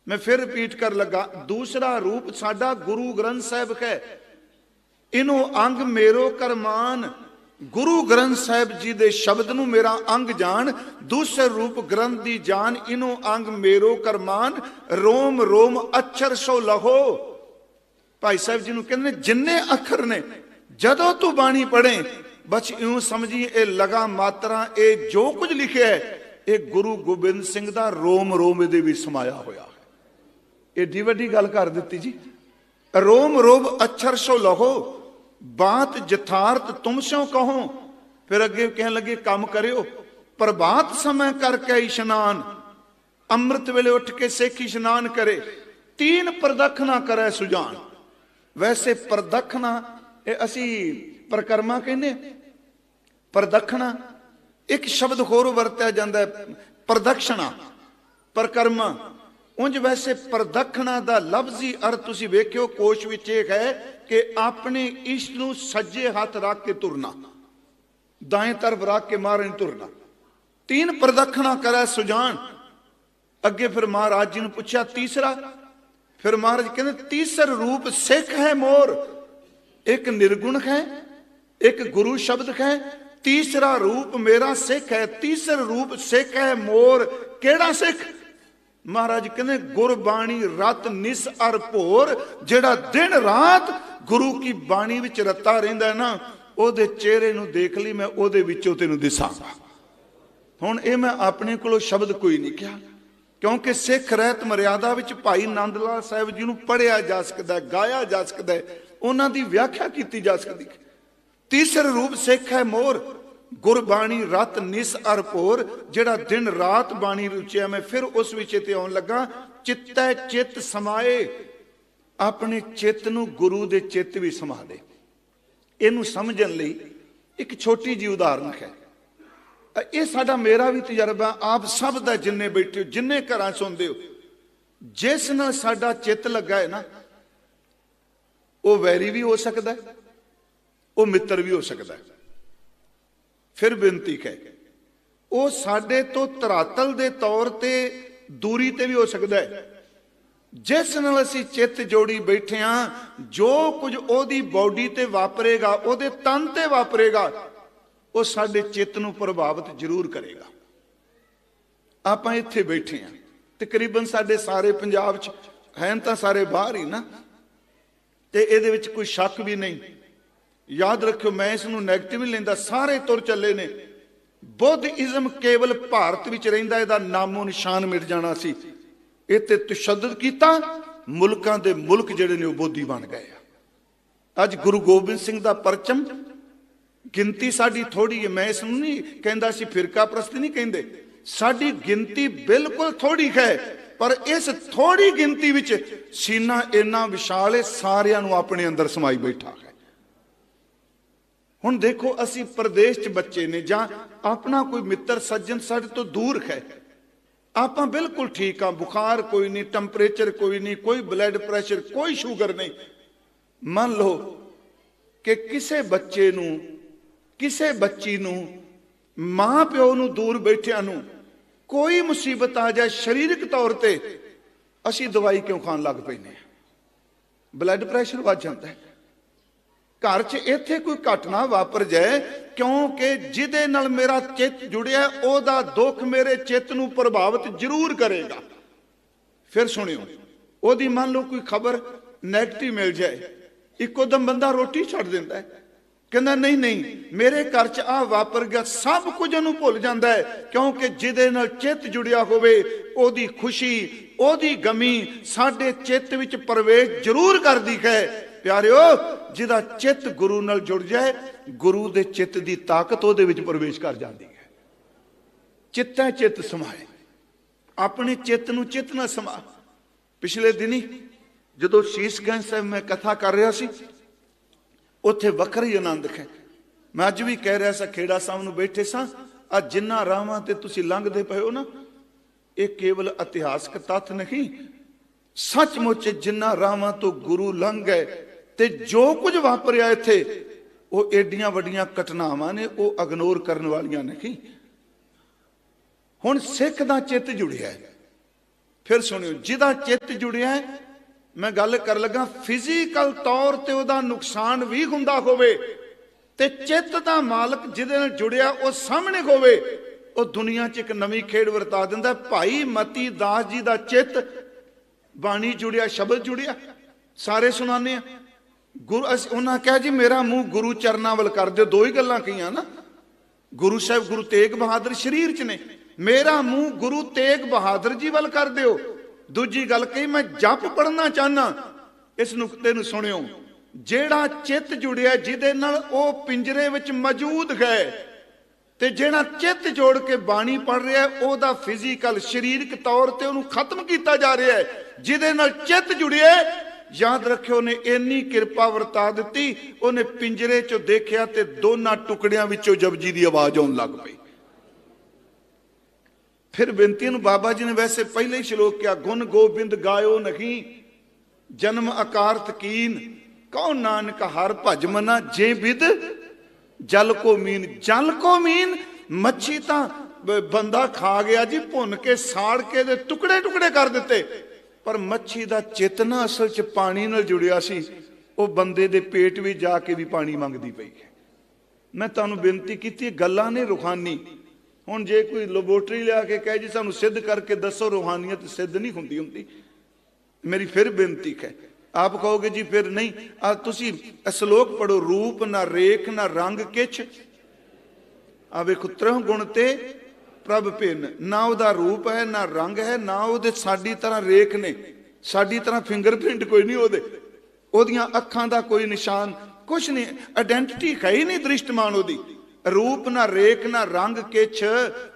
ਮੈਂ ਫਿਰ ਰਿਪੀਟ ਕਰ ਲੱਗਾ, ਦੂਸਰਾ ਰੂਪ ਸਾਡਾ ਗੁਰੂ ਗ੍ਰੰਥ ਸਾਹਿਬ ਹੈ। ਇਹਨੂੰ ਅੰਗ ਮੇਰੋ ਕਰਮਾਨ, ਗੁਰੂ ਗ੍ਰੰਥ ਸਾਹਿਬ ਜੀ ਦੇ ਸ਼ਬਦ ਨੂੰ ਮੇਰਾ ਅੰਗ ਜਾਣ। ਦੂਸਰ ਰੂਪ ਗ੍ਰੰਥ ਦੀ ਜਾਨ, ਇਹਨੂੰ ਅੰਗ ਮੇਰੋ ਕਰਮਾਨ। ਰੋਮ ਰੋਮ ਅਛਰ ਸੋ ਲਹੋ। ਭਾਈ ਸਾਹਿਬ ਜੀ ਨੂੰ ਕਹਿੰਦੇ ਨੇ ਜਿੰਨੇ ਅੱਖਰ ਨੇ, ਜਦੋਂ ਤੂੰ ਬਾਣੀ ਪੜ੍ਹੇ ਬਸ ਇਉਂ ਸਮਝੀ ਇਹ ਲਗਾ ਮਾਤਰਾ, ਇਹ ਜੋ ਕੁਝ ਲਿਖਿਆ ਹੈ ਇਹ ਗੁਰੂ ਗੋਬਿੰਦ ਸਿੰਘ ਦਾ ਰੋਮ ਰੋਮ ਇਹਦੇ ਵਿੱਚ ਸਮਾਇਆ ਹੋਇਆ ਹੈ। ਏਡੀ ਵੱਡੀ ਗੱਲ ਕਰ ਦਿੱਤੀ ਜੀ। ਰੋਮ ਰੋਮ ਅਛਰ ਸੋ ਲਹੋ, ਬਾਤ ਜਥਾਰਤ ਤੁਮ ਸਿਓ ਕਹੋ। ਫਿਰ ਅੱਗੇ ਕਹਿਣ ਲੱਗੇ ਕੰਮ ਕਰਿਓ, ਪ੍ਰਭਾਤ ਸਮੇਂ ਕਰਕੇ ਇਸ਼ਨਾਨ, ਅੰਮ੍ਰਿਤ ਵੇਲੇ ਉੱਠ ਕੇ ਸਿੱਖ ਇਸ਼ਨਾਨ ਕਰੇ। 3 ਪ੍ਰਦਖਣਾ ਕਰੇ ਸੁਜਾਨ। ਵੈਸੇ ਪ੍ਰਦਖਣਾ ਇਹ ਅਸੀਂ ਪ੍ਰਕਰਮਾ ਕਹਿੰਦੇ। ਪ੍ਰਦਖਣਾ ਇੱਕ ਸ਼ਬਦ ਹੋਰ ਵਰਤਿਆ ਜਾਂਦਾ ਹੈ, ਪ੍ਰਦਕਸ਼ਣਾ, ਪ੍ਰਕਰਮਾ। ਉਂਝ ਵੈਸੇ ਪ੍ਰਦਖਣਾ ਦਾ ਲਫ਼ਜ਼ੀ ਅਰਥ ਤੁਸੀਂ ਵੇਖਿਓ ਕੋਸ਼ ਵਿੱਚ ਇਹ ਹੈ ਕਿ ਆਪਣੇ ਇਸ਼ਟ ਨੂੰ ਸੱਜੇ ਹੱਥ ਰੱਖ ਕੇ ਤੁਰਨਾ, ਦਾएं ਤਰਫ ਰੱਖ ਕੇ ਮਾਰਨ ਤੁਰਨਾ। 3 ਪ੍ਰਦਖਣਾ ਕਰੇ ਸੁਜਾਨ। ਅੱਗੇ ਫਿਰ ਮਹਾਰਾਜ ਜੀ ਨੂੰ ਪੁੱਛਿਆ ਤੀਸਰਾ। ਫਿਰ ਮਹਾਰਾਜ ਕਹਿੰਦੇ ਤੀਸਰ ਰੂਪ ਸਿੱਖ ਹੈ ਮੋਰ। ਇੱਕ ਨਿਰਗੁਣ ਹੈ, ਇੱਕ ਗੁਰੂ ਸ਼ਬਦ ਹੈ, ਤੀਸਰਾ ਰੂਪ ਮੇਰਾ ਸਿੱਖ ਹੈ। ਤੀਸਰ ਰੂਪ ਸਿੱਖ ਹੈ ਮੋਰ। ਕਿਹੜਾ ਸਿੱਖ? ਮਹਾਰਾਜ ਕਹਿੰਦੇ ਗੁਰਬਾਣੀ ਰਤ ਨਿਸ ਅਰ ਭੋਰ। ਜਿਹੜਾ ਦਿਨ ਰਾਤ ਗੁਰੂ ਕੀ ਬਾਣੀ ਵਿੱਚ ਰਤਾ ਰਹਿੰਦਾ ਹੈ ਨਾ, ਉਹਦੇ ਚਿਹਰੇ ਨੂੰ ਦੇਖ ਲਈ ਮੈਂ, ਉਹਦੇ ਵਿੱਚੋਂ ਤੈਨੂੰ ਦਿਸਾਂਗਾ। ਹੁਣ ਇਹ ਮੈਂ ਆਪਣੇ ਕੋਲੋਂ ਸ਼ਬਦ ਕੋਈ ਨਹੀਂ ਕਿਹਾ, ਕਿਉਂਕਿ ਸਿੱਖ ਰਹਿਤ ਮਰਿਆਦਾ ਵਿੱਚ ਭਾਈ ਨੰਦ ਲਾਲ ਸਾਹਿਬ ਜੀ ਨੂੰ ਪੜ੍ਹਿਆ ਜਾ ਸਕਦਾ, ਗਾਇਆ ਜਾ ਸਕਦਾ, ਉਹਨਾਂ ਦੀ ਵਿਆਖਿਆ ਕੀਤੀ ਜਾ ਸਕਦੀ। ਤੀਸਰ ਰੂਪ ਸਿੱਖ ਹੈ ਮੋਰ, ਗੁਰਬਾਣੀ ਰਤ ਨਿਸ ਅਰ ਭੋਰ। ਜਿਹੜਾ ਦਿਨ ਰਾਤ ਬਾਣੀ ਰੁਚਿਆ। ਮੈਂ ਫਿਰ ਉਸ ਵਿਸ਼ੇ ਤੇ ਆਉਣ ਲੱਗਾ। ਚਿੱਤੈ ਚਿੱਤ ਸਮਾਏ, ਆਪਣੇ ਚਿੱਤ ਨੂੰ ਗੁਰੂ ਦੇ ਚਿੱਤ ਵੀ ਸਮਾ ਦੇ। ਇਹਨੂੰ ਸਮਝਣ ਲਈ ਇੱਕ ਛੋਟੀ ਜਿਹੀ ਉਦਾਹਰਨ ਹੈ। ਇਹ ਸਾਡਾ ਮੇਰਾ ਵੀ ਤਜਰਬਾ, ਆਪ ਸਭ ਦਾ, ਜਿੰਨੇ ਬੈਠੇ ਹੋ, ਜਿੰਨੇ ਘਰਾਂ ਸੁਣਦੇ ਹੋ, ਜਿਸ ਨਾਲ ਸਾਡਾ ਚਿੱਤ ਲੱਗਾ ਹੈ ਨਾ, ਉਹ ਵੈਰੀ ਵੀ ਹੋ ਸਕਦਾ, ਉਹ ਮਿੱਤਰ ਵੀ ਹੋ ਸਕਦਾ। ਫਿਰ ਬੇਨਤੀ ਹੈ, ਉਹ ਸਾਡੇ ਤੋਂ ਧਰਾਤਲ ਦੇ ਤੌਰ ਤੇ ਦੂਰੀ ਤੇ ਵੀ ਹੋ ਸਕਦਾ ਹੈ। ਜਿਸ ਨਾਲ ਅਸੀਂ ਚਿੱਤ ਜੋੜੀ ਬੈਠੇ ਹਾਂ, ਜੋ ਕੁਝ ਉਹਦੀ ਬਾਡੀ ਤੇ ਵਾਪਰੇਗਾ, ਉਹਦੇ ਤਨ ਤੇ ਵਾਪਰੇਗਾ, ਉਹ ਸਾਡੇ ਚਿੱਤ ਨੂੰ ਪ੍ਰਭਾਵਿਤ ਜ਼ਰੂਰ ਕਰੇਗਾ। ਆਪਾਂ ਇੱਥੇ ਬੈਠੇ ਹਾਂ, ਤਕਰੀਬਨ ਸਾਡੇ ਸਾਰੇ ਪੰਜਾਬ 'ਚ ਹੈ ਤਾਂ ਸਾਰੇ ਬਾਹਰ ਹੀ ਨਾ, ਤੇ ਇਹਦੇ ਵਿੱਚ ਕੋਈ ਸ਼ੱਕ ਵੀ ਨਹੀਂ। ਯਾਦ ਰੱਖਿਓ, ਮੈਂ ਇਸ ਨੂੰ ਨੈਗੇਟਿਵ ਨਹੀਂ ਲੈਂਦਾ, ਸਾਰੇ ਤੁਰ ਚੱਲੇ ਨੇ। ਬੁੱਧਇਜ਼ਮ ਕੇਵਲ ਭਾਰਤ ਵਿੱਚ ਰਹਿੰਦਾ, ਇਹਦਾ ਨਾਮੋ ਨਿਸ਼ਾਨ ਮਿਟ ਜਾਣਾ ਸੀ। ਇਹ ਤੇ ਤਸ਼ੱਦਦ ਕੀਤਾ, ਮੁਲਕਾਂ ਦੇ ਮੁਲਕ ਜਿਹੜੇ ਨੇ ਉਹ ਬੋਧੀ ਬਣ ਗਏ ਆ। ਅੱਜ ਗੁਰੂ ਗੋਬਿੰਦ ਸਿੰਘ ਦਾ ਪਰਚਮ, ਗਿਣਤੀ ਸਾਡੀ ਥੋੜੀ ਹੈ। ਮੈਂ ਇਸ ਨੂੰ ਨਹੀਂ ਕਹਿੰਦਾ ਸੀ ਫਿਰਕਾ ਪ੍ਰਸਤੀ ਨਹੀਂ ਕਹਿੰਦੇ, ਸਾਡੀ ਗਿਣਤੀ ਬਿਲਕੁਲ ਥੋੜੀ ਹੈ, ਪਰ ਇਸ ਥੋੜੀ ਗਿਣਤੀ ਵਿੱਚ ਸੀਨਾ ਇੰਨਾ ਵਿਸ਼ਾਲ ਹੈ, ਸਾਰਿਆਂ ਨੂੰ ਆਪਣੇ ਅੰਦਰ ਸਮਾਈ ਬੈਠਾ ਹੈ। ਹੁਣ ਦੇਖੋ ਅਸੀਂ ਪ੍ਰਦੇਸ਼ 'ਚ ਬੱਚੇ ਨੇ ਜਾਂ ਆਪਣਾ ਕੋਈ ਮਿੱਤਰ ਸੱਜਣ ਸਾਡੇ ਤੋਂ ਦੂਰ ਹੈ, ਆਪਾਂ ਬਿਲਕੁਲ ਠੀਕ ਆ, ਬੁਖਾਰ ਕੋਈ ਨਹੀਂ, ਟੈਂਪਰੇਚਰ ਕੋਈ ਨਹੀਂ, ਕੋਈ ਬਲੱਡ ਪ੍ਰੈਸ਼ਰ, ਕੋਈ ਸ਼ੂਗਰ ਨਹੀਂ। ਮੰਨ ਲਓ ਕਿ ਕਿਸੇ ਬੱਚੇ ਨੂੰ, ਕਿਸੇ ਬੱਚੀ ਨੂੰ, ਮਾਂ ਪਿਓ ਨੂੰ ਦੂਰ ਬੈਠਿਆਂ ਨੂੰ ਕੋਈ ਮੁਸੀਬਤ ਆ ਜਾਏ ਸਰੀਰਕ ਤੌਰ ਤੇ, ਅਸੀਂ ਦਵਾਈ ਕਿਉਂ ਖਾਣ ਲੱਗ ਪੈਂਦੇ ਆ? ਬਲੱਡ ਪ੍ਰੈਸ਼ਰ ਵੱਧ ਜਾਂਦਾ ਹੈ। ਘਰ 'ਚ ਇੱਥੇ ਕੋਈ ਘਟਨਾ ਵਾਪਰ ਜਾਏ, ਕਿਉਂਕਿ ਜਿਹਦੇ ਨਾਲ ਮੇਰਾ ਚਿੱਤ ਜੁੜਿਆ ਉਹਦਾ ਦੁੱਖ ਮੇਰੇ ਚਿੱਤ ਨੂੰ ਪ੍ਰਭਾਵਿਤ ਜ਼ਰੂਰ ਕਰੇਗਾ। ਫਿਰ ਸੁਣਿਓ, ਉਹਦੀ ਮੰਨ ਲਓ ਕੋਈ ਖਬਰ ਨੈਗੇਟਿਵ ਮਿਲ ਜਾਏ, ਇੱਕੋ ਦਮ ਬੰਦਾ ਰੋਟੀ ਛੱਡ ਦਿੰਦਾ ਹੈ, ਕਹਿੰਦਾ ਨਹੀਂ ਨਹੀਂ ਮੇਰੇ ਘਰ 'ਚ ਆ ਵਾਪਰ ਗਿਆ, ਸਭ ਕੁਝ ਉਹਨੂੰ ਭੁੱਲ ਜਾਂਦਾ ਹੈ, ਕਿਉਂਕਿ ਜਿਹਦੇ ਨਾਲ ਚਿੱਤ ਜੁੜਿਆ ਹੋਵੇ ਉਹਦੀ ਖੁਸ਼ੀ, ਉਹਦੀ ਗਮੀ ਸਾਡੇ ਚਿੱਤ ਵਿੱਚ ਪ੍ਰਵੇਸ਼ ਜ਼ਰੂਰ ਕਰਦੀ ਹੈ। ਪਿਆਰਿਓ, ਜਿਹਦਾ ਚਿੱਤ ਗੁਰੂ ਨਾਲ ਜੁੜ ਜਾਏ, ਗੁਰੂ ਦੇ ਚਿੱਤ ਦੀ ਤਾਕਤ ਉਹਦੇ ਵਿੱਚ ਪ੍ਰਵੇਸ਼ ਕਰ ਜਾਂਦੀ ਹੈ। ਚਿੱਤੈ ਚਿੱਤ ਸਮਾਏ, ਆਪਣੇ ਚਿੱਤ ਨੂੰ ਚਿੱਤ ਨਾ ਸਮਾ। ਪਿਛਲੇ ਦਿਨੀ ਜਦੋਂ ਸ਼ੀਸ਼ਗੰਜ ਸਾਹਿਬ ਮੈਂ ਕਥਾ ਕਰ ਰਿਹਾ ਸੀ, ਉੱਥੇ ਵੱਖਰਾ ਹੀ ਆਨੰਦ ਹੈ। ਮੈਂ ਅੱਜ ਵੀ ਕਹਿ ਰਿਹਾ ਸਾਂ, ਖੇੜਾ ਸਾਹਿਬ ਨੂੰ ਬੈਠੇ ਸਾਂ, ਆ ਜਿੰਨਾ ਰਾਹਾਂ ਤੇ ਤੁਸੀਂ ਲੰਘਦੇ ਪਏ ਹੋ ਨਾ, ਇਹ ਕੇਵਲ ਇਤਿਹਾਸਕ ਤੱਥ ਨਹੀਂ, ਸੱਚਮੁੱਚ ਜਿੰਨਾ ਰਾਹਾਂ ਤੋਂ ਗੁਰੂ ਲੰਘ ਗਏ ਤੇ ਜੋ ਕੁਝ ਵਾਪਰਿਆ ਇੱਥੇ, ਉਹ ਏਡੀਆਂ ਵੱਡੀਆਂ ਘਟਨਾਵਾਂ ਨੇ, ਉਹ ਇਗਨੋਰ ਕਰਨ ਵਾਲੀਆਂ ਨਹੀਂ। ਹੁਣ ਸਿੱਖ ਦਾ ਚਿੱਤ ਜੁੜਿਆ ਹੈ। ਫਿਰ ਸੁਣਿਓ, ਜਿਹਦਾ ਚਿੱਤ ਜੁੜਿਆ ਹੈ, ਮੈਂ ਗੱਲ ਕਰ ਲੱਗਾ ਫਿਜ਼ੀਕਲ ਤੌਰ ਤੇ ਉਹਦਾ ਨੁਕਸਾਨ ਵੀ ਹੁੰਦਾ ਹੋਵੇ ਤੇ ਚਿੱਤ ਦਾ ਮਾਲਕ ਜਿਹਦੇ ਨਾਲ ਜੁੜਿਆ ਉਹ ਸਾਹਮਣੇ ਹੋਵੇ, ਉਹ ਦੁਨੀਆ 'ਚ ਇੱਕ ਨਵੀਂ ਖੇਡ ਵਰਤਾ ਦਿੰਦਾ। ਭਾਈ ਮਤੀ ਦਾਸ ਜੀ ਦਾ ਚਿੱਤ ਬਾਣੀ ਜੁੜਿਆ, ਸ਼ਬਦ ਜੁੜਿਆ, ਸਾਰੇ ਸੁਣਾਉਂਦੇ ਆ। ਗੁਰੂ ਉਹਨਾਂ ਕਿਹਾ ਜੀ ਮੇਰਾ ਮੂੰਹ ਗੁਰੂ ਚਰਨਾਂ ਵੱਲ ਕਰ ਦਿਓ। ਦੋ ਹੀ ਗੱਲਾਂ ਕਹੀਆਂ ਨਾ, ਗੁਰੂ ਸਾਹਿਬ ਗੁਰੂ ਤੇਗ ਬਹਾਦਰ ਸ਼ਰੀਰ 'ਚ ਨੇ, ਮੇਰਾ ਮੂੰਹ ਗੁਰੂ ਤੇਗ ਬਹਾਦਰ ਜੀ ਵੱਲ ਕਰ ਦਿਓ। ਦੂਜੀ ਗੱਲ ਕਹੀ ਮੈਂ ਜਪ ਪੜਨਾ ਚਾਹਨਾ। ਇਸ ਨੁਕਤੇ ਨੂੰ ਸੁਣਿਓ, ਜਿਹੜਾ ਚਿੱਤ ਜੁੜਿਆ ਜਿਹਦੇ ਨਾਲ ਉਹ ਪਿੰਜਰੇ ਵਿੱਚ ਮੌਜੂਦ ਹੈ, ਤੇ ਜਿਹੜਾ ਚਿੱਤ ਜੋੜ ਕੇ ਬਾਣੀ ਪੜ ਰਿਹਾ ਉਹਦਾ ਫਿਜ਼ੀਕਲ ਸਰੀਰਕ ਤੌਰ ਤੇ ਉਹਨੂੰ ਖਤਮ ਕੀਤਾ ਜਾ ਰਿਹਾ ਹੈ। ਜਿਹਦੇ ਨਾਲ ਚਿੱਤ ਜੁੜਿਆ, ਯਾਦ ਰੱਖਿਓ, ਨੇ ਇੰਨੀ ਕਿਰਪਾ ਵਰਤਾ ਦਿੱਤੀ, ਉਹਨੇ ਪਿੰਜਰੇ 'ਚੋਂ ਦੇਖਿਆ ਤੇ ਦੋਨਾਂ ਟੁਕੜਿਆਂ ਵਿੱਚੋਂ ਜਪਜੀ ਦੀ ਆਵਾਜ਼ ਆਉਣ ਲੱਗ ਪਈ। ਫਿਰ ਬੇਨਤੀ ਨੂੰ ਬਾਬਾ ਜੀ ਨੇ ਵੈਸੇ ਪਹਿਲੇ ਹੀ ਸ਼ਲੋਕ ਕਿਹਾ, ਗੁਣ ਗੋਬਿੰਦ ਗਾਇਓ ਨਹੀਂ, ਜਨਮ ਅਕਾਰਤ ਕੀਨ, ਕਉ ਨਾਨਕ ਹਰ ਭਜ ਮਨਾ, ਜੇ ਵਿਦ ਜਲ ਕੋ ਮੀਨ। ਜਲ ਕੋ ਮੀਨ, ਮੱਛੀ ਤਾਂ ਬੰਦਾ ਖਾ ਗਿਆ ਜੀ, ਭੁੰਨ ਕੇ ਸਾੜ ਕੇ ਦੇ ਟੁਕੜੇ ਟੁਕੜੇ ਕਰ ਦਿੱਤੇ, ਪਰ ਮੱਛੀ ਦਾ ਚਿੱਤ ਨਾ ਅਸਲ 'ਚ ਪਾਣੀ ਨਾਲ ਜੁੜਿਆ ਸੀ। ਉਹ ਬੰਦੇ ਦੇ ਪੇਟ ਵਿੱਚ ਜਾ ਕੇ ਵੀ ਪਾਣੀ ਮੰਗਦੀ ਪਈ ਹੈ। ਮੈਂ ਤੁਹਾਨੂੰ ਬੇਨਤੀ ਕੀਤੀ, ਗੱਲਾਂ ਨੇ ਰੂਹਾਨੀ। ਹੁਣ ਜੇ ਕੋਈ ਲੈਬੋਰਟਰੀ ਲਿਆ ਕੇ ਕਹੇ ਜੀ ਸਾਨੂੰ ਸਿੱਧ ਕਰਕੇ ਦੱਸੋ, ਰੂਹਾਨੀਅਤ ਸਿੱਧ ਨਹੀਂ ਹੁੰਦੀ। ਮੇਰੀ ਫਿਰ ਬੇਨਤੀ ਹੈ, ਆਪ ਕਹੋਗੇ ਜੀ ਫਿਰ ਨਹੀਂ, ਆ ਤੁਸੀਂ ਸ਼ਲੋਕ ਪੜੋ, ਰੂਪ ਨਾ ਰੇਖ ਨਾ ਰੰਗ ਕਿਛ, ਆ ਵੇਖੋ ਤਰਹ ਗੁਣ ਤੇ ਪ੍ਰਭ ਭਿੰਨ। ਨਾ ਉਹਦਾ ਰੂਪ ਹੈ, ਨਾ ਰੰਗ ਹੈ, ਨਾ ਉਹਦੇ ਸਾਡੀ ਤਰ੍ਹਾਂ ਰੇਖ ਨੇ, ਸਾਡੀ ਤਰ੍ਹਾਂ ਫਿੰਗਰਪ੍ਰਿੰਟ ਕੋਈ ਨਹੀਂ ਉਹਦੇ, ਉਹਦੀਆਂ ਅੱਖਾਂ ਦਾ ਕੋਈ ਨਿਸ਼ਾਨ, ਕੁਛ ਨਹੀਂ, ਆਇਡੈਂਟਿਟੀ ਹੈ ਹੀ ਨਹੀਂ ਦ੍ਰਿਸ਼ਟਮਾਨ ਉਹਦੀ। ਰੂਪ ਨਾ ਰੇਖ ਨਾ ਰੰਗ ਕਿਛ,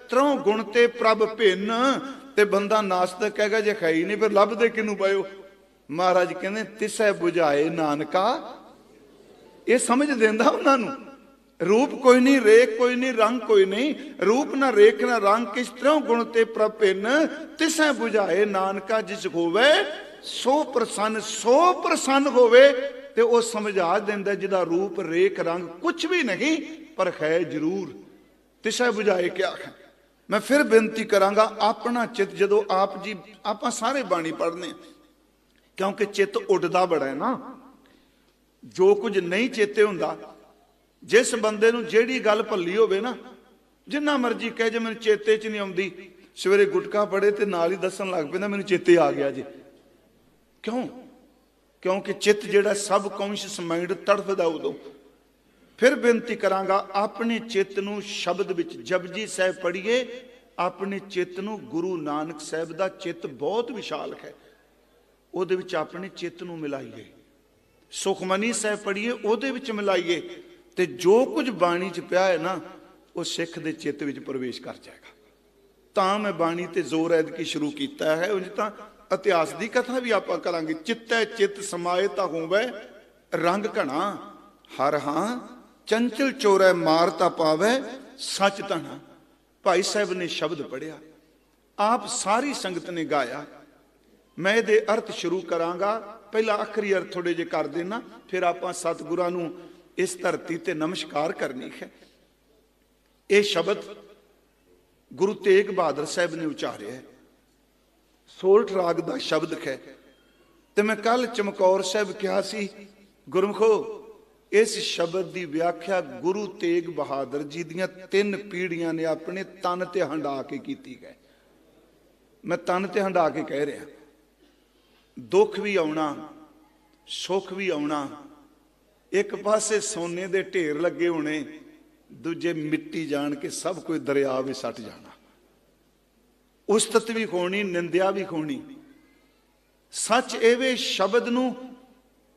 ਤਰਹ ਗੁਣ ਤੇ ਪ੍ਰਭ ਭਿੰਨ। ਤੇ ਬੰਦਾ ਨਾਸਤਕ ਕਹੇਗਾ ਜੇ ਹੈ ਹੀ ਨਹੀਂ, ਫਿਰ ਲੱਭਦੇ ਕਿਹਨੂੰ ਪਇਓ? ਮਹਾਰਾਜ ਕਹਿੰਦੇ ਤਿਸੈ ਬੁਝਾਏ ਨਾਨਕਾ, ਇਹ ਸਮਝ ਦਿੰਦਾ ਉਹਨਾਂ ਨੂੰ। ਰੂਪ ਕੋਈ ਨਹੀਂ, ਰੇਖ ਕੋਈ ਨਹੀਂ, ਰੰਗ ਕੋਈ ਨਹੀਂ, ਰੂਪ ਨਾ ਰੇਖ ਨਾ ਰੰਗ ਕਿਛ, ਤਰਹ ਗੁਣ ਤੇ ਪ੍ਰਭ ਭਿੰਨ, ਤਿਸੈ ਬੁਝਾਏ ਨਾਨਕਾ, ਜਿਸ ਹੋਵੇ ਸੋ ਪ੍ਰਸੰਨ। ਸੋ ਪ੍ਰਸੰਨ ਹੋਵੇ ਤੇ ਉਹ ਸਮਝਾ ਦਿੰਦਾ ਜਿਹਦਾ ਰੂਪ ਰੇਖ ਰੰਗ ਕੁਛ ਵੀ ਨਹੀਂ ਪਰ ਹੈ ਜ਼ਰੂਰ। ਤਿਸੈ ਬੁਝਾਏ ਕਿਆ ਹੈ। ਮੈਂ ਫਿਰ ਬੇਨਤੀ ਕਰਾਂਗਾ, ਆਪਣਾ ਚਿੱਤ ਜਦੋਂ ਆਪ ਜੀ, ਆਪਾਂ ਸਾਰੇ ਬਾਣੀ ਪੜ੍ਹਨੇ, ਕਿਉਂਕਿ ਚਿੱਤ ਉੱਡਦਾ ਬੜਾ ਹੈ ਨਾ, ਜੋ ਕੁਝ ਨਹੀਂ ਚੇਤੇ ਹੁੰਦਾ। ਜਿਸ ਬੰਦੇ ਨੂੰ ਜਿਹੜੀ ਗੱਲ ਭੱਲੀ ਹੋਵੇ ਨਾ, ਜਿੰਨਾ ਮਰਜੀ ਕਹੇ ਜੇ ਮੈਨੂੰ ਚੇਤੇ 'ਚ ਨਹੀਂ ਆਉਂਦੀ, ਸਵੇਰੇ ਗੁਟਕਾ ਪੜੇ ਤੇ ਨਾਲ ਹੀ ਦੱਸਣ ਲੱਗ ਪੈਂਦਾ ਮੈਨੂੰ ਚੇਤੇ ਆ ਗਿਆ ਜੀ। ਕਿਉਂ? ਕਿਉਂਕਿ ਚਿੱਤ ਜਿਹੜਾ ਸਬ ਕੌਂਸ਼ੀਅਸ ਮਾਈਂਡ ਤੜਫਦਾ ਉਦੋਂ। ਫਿਰ ਬੇਨਤੀ ਕਰਾਂਗਾ, ਆਪਣੇ ਚਿੱਤ ਨੂੰ ਸ਼ਬਦ ਵਿੱਚ ਜਪਜੀ ਸਾਹਿਬ ਪੜ੍ਹੀਏ, ਆਪਣੇ ਚਿੱਤ ਨੂੰ, ਗੁਰੂ ਨਾਨਕ ਸਾਹਿਬ ਦਾ ਚਿੱਤ ਬਹੁਤ ਵਿਸ਼ਾਲ ਹੈ, ਉਹਦੇ ਵਿੱਚ ਆਪਣੇ ਚਿੱਤ ਨੂੰ ਮਿਲਾਈਏ। ਸੁਖਮਨੀ ਸਾਹਿਬ ਪੜ੍ਹੀਏ, ਉਹਦੇ ਵਿੱਚ ਮਿਲਾਈਏ, ਤੇ ਜੋ ਕੁਝ ਬਾਣੀ 'ਚ ਪਿਆ ਹੈ ਨਾ, ਉਹ ਸਿੱਖ ਦੇ ਚਿੱਤ ਵਿੱਚ ਪ੍ਰਵੇਸ਼ ਕਰ ਜਾਏਗਾ। ਤਾਂ ਮੈਂ ਬਾਣੀ ਤੇ ਜ਼ੋਰ ਐਤਕੀ ਸ਼ੁਰੂ ਕੀਤਾ ਹੈ। ਉਂਝ ਤਾਂ ਇਤਿਹਾਸ ਦੀ ਕਥਾ ਵੀ ਆਪਾਂ ਕਰਾਂਗੇ। ਚਿੱਤੈ ਚਿੱਤ ਸਮਾਏ ਤਾਂ ਹੋਵੇ ਰੰਗ ਘਣਾ, ਹਰ ਹਾਂ चंचल चोरै मारता पावै सच धना। भाई साहब ने शब्द पढ़िया, आप सारी संगत ने गाया। मैं ये अर्थ शुरू करांगा, पहला आखिरी अर्थ थोड़े जे कर देना, फिर आप सतगुरां नूं इस धरती ते नमस्कार करनी है। ये शब्द गुरु तेग बहादुर साहब ने उचारिया है, सोरठ राग का शब्द है। तो मैं कल चमकौर साहब कहा सी, गुरमुखो इस शब्द की व्याख्या गुरु तेग बहादुर जी दियां 3 पीढ़ियां ने अपने तन ते हंडा के की है। मैं तन ते हंडा के कह रहा, दुख भी आना सुख भी आना, एक पासे सोने दे ढेर लगे होने, दूजे मिट्टी जान के सब कोई दरिया भी सट जाना, उस्तत भी खोनी, निंदिया भी खोनी। सच एवे शब्द नूं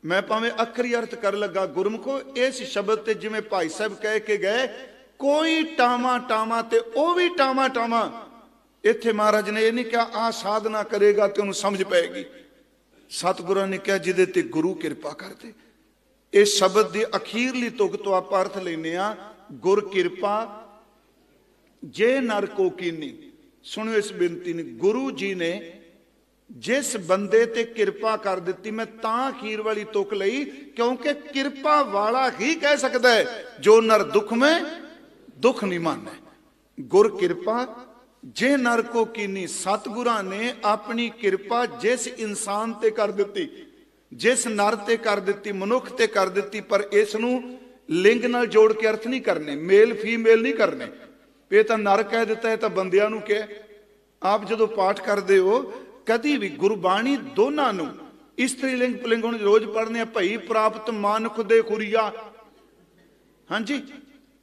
मैं भावें अखरी अर्थ कर लगा, गुरमुखो इस शब्द ते जिवें भाई साहब कह के गए, कोई टामा टामा ते ओ भी टामा टामा। इत्थे महाराज ने यह नहीं कहा आ साधना करेगा तो उन्हें समझ पाएगी, सतगुरां ने कहा जिदे ते गुरु कृपा कर दे। इस शब्द की अखीरली तुक तो आप अर्थ लेने आ, गुर कृपा जे नर को कीनी। सुनियो इस बेनती ने, गुरु जी ने जिस बंदे ते कृपा कर दी, मैं तां अखीर वाली तुक लई क्योंकि कृपा वाला ही कह सकता है जो नर दुख में दुख नहीं माने। गुर कृपा जे नर को कीनी। सतगुरां ने अपनी कृपा जिस इंसान ते कर दी, जिस नर ते कर दी, मनुख ते कर दी, पर इसनूं लिंग नाल जोड़ के अर्थ नहीं करने, मेल फीमेल नहीं करने। ये तो नर कह दिता है, तो बंदियां नूं कह। आप जो पाठ करते हो कदी भी गुरबाणी दोनों नूं, स्त्रीलिंग पुलिंग हुण रोज पढ़ने, भई प्राप्त मानुख दे खुरिया, हाँ जी,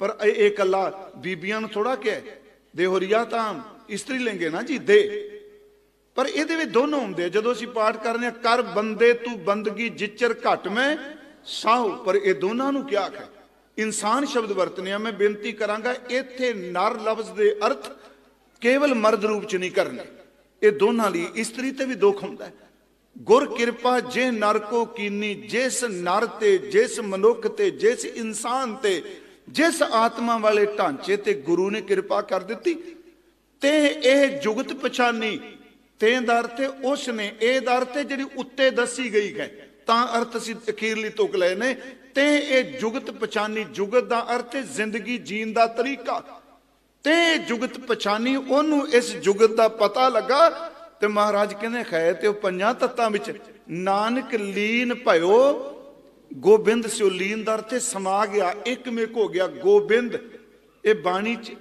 पर ये कला बीबियां नूं थोड़ा क्या दे होरिया, तो स्त्रीलिंग है ना जी, दे। पर ये दोनों होंगे। जो असीं पाठ करने कर बंदे तू बंदगी जिचर घट में साहू, पर ये दोनों नूं क्या है, इंसान शब्द वरतने। मैं बेनती करांगा इत्थे नर लफ्ज दे अर्थ केवल मर्द रूप च नहीं करने, ये दोनों लिए स्त्री ते भी दुख हुंदा है। गुर कृपा जे नर को कीनी, जिस नर ते, जिस मनुख ते, जिस इंसान ते, जिस आत्मा वाले ढांचे ते गुरु ने कृपा कर दी, ते यह जुगत पछानी। ते अर्थ उसने, ए अर्थ जिहड़ी उत्ते दसी गई है, तां अर्थ असीं अखीरली तुक लए ने। ते ये जुगत पछानी, जुगत दा अर्थ जिंदगी जीण दा तरीका, ते जुगत पछानी, ओनू इस जुगत दा पता लगा। ते महाराज कहने खै ते पंजां तत्तां विच नानक लीन भयो गोबिंद स्यो। लीन दा अर्थ समा गया, एकमेक हो गया। गोबिंद ये बाणी च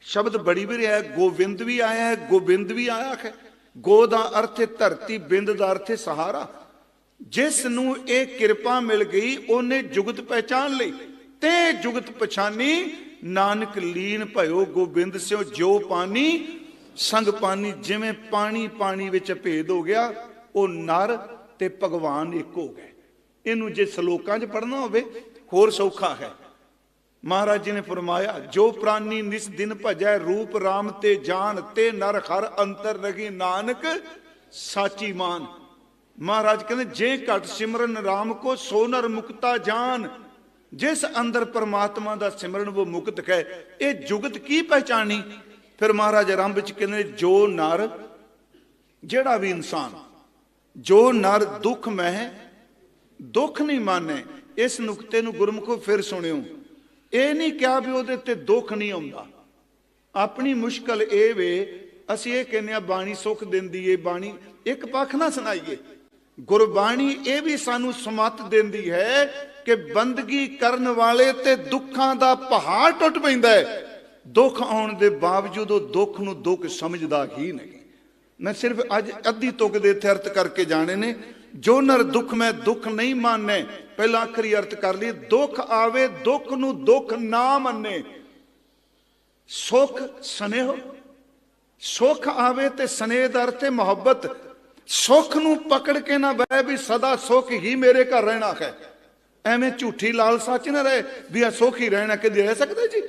शब्द बड़ी बार आया, गोविंद भी आया है, गोबिंद भी आया है। गो दा अर्थ धरती, बिंद दा अर्थ सहारा। जिस नूं ये कृपा मिल गई उन्हें जुगत पहचान ली, ते जुगत पछानी। नानक लीन भयो गोबिंद स्यो, जो पानी संग पानी। जिवें पानी पानी विच भेद हो गया, वो नर ते भगवान एक हो गए। इनू जे सलोकां च पढ़ना होवे होर सौखा है। महाराज जी ने फरमाया, जो प्राणी निस दिन भजै रूप राम ते जान, ते नर हर अंतर रही नानक साची मान। महाराज कहते जे घट सिमरन राम को सो नर मुक्ता जान। जिस अंदर परमात्मा का सिमरन वो मुक्त है। ये जुगत की पहचानी। फिर महाराज आरंभ च कहते जो नर, जेड़ा भी इंसान, जो नर दुख में दुख नहीं माने। इस नुकते नूं गुरमुखो फिर सुनियो, ये नहीं क्या भी वो दुख नहीं आउंदा। अपनी मुश्किल ये वे, असीं ये कहने बाणी सुख दिंदी है, बाणी एक पक्ष ना सुनाइए। गुरबाणी ये भी सानू समत देंदी है कि बंदगी करन वाले ते दुखां दा पहाड़ टुट पैंदा है। दुख आउण दे बावजूद दुख नूं दुख समझदा ही नहीं। मैं सिर्फ अज अद्धी तुक दे इत्थे अर्थ करके जाने ने। जो नर दुख में दुख नहीं माने, पहला आखिरी अर्थ कर लिए। दुख आवे दुख नूं दुख ना मन्ने। सुख स्नेह, सुख आवे ते स्नेह दा अर्थ है मोहब्बत। सुख नूं पकड़ के ना बह भी सदा सुख ही मेरे घर रहना है। एवें झूठी लालसा च ना रहे भी सुख ही रहना, कभी रह सकते जी।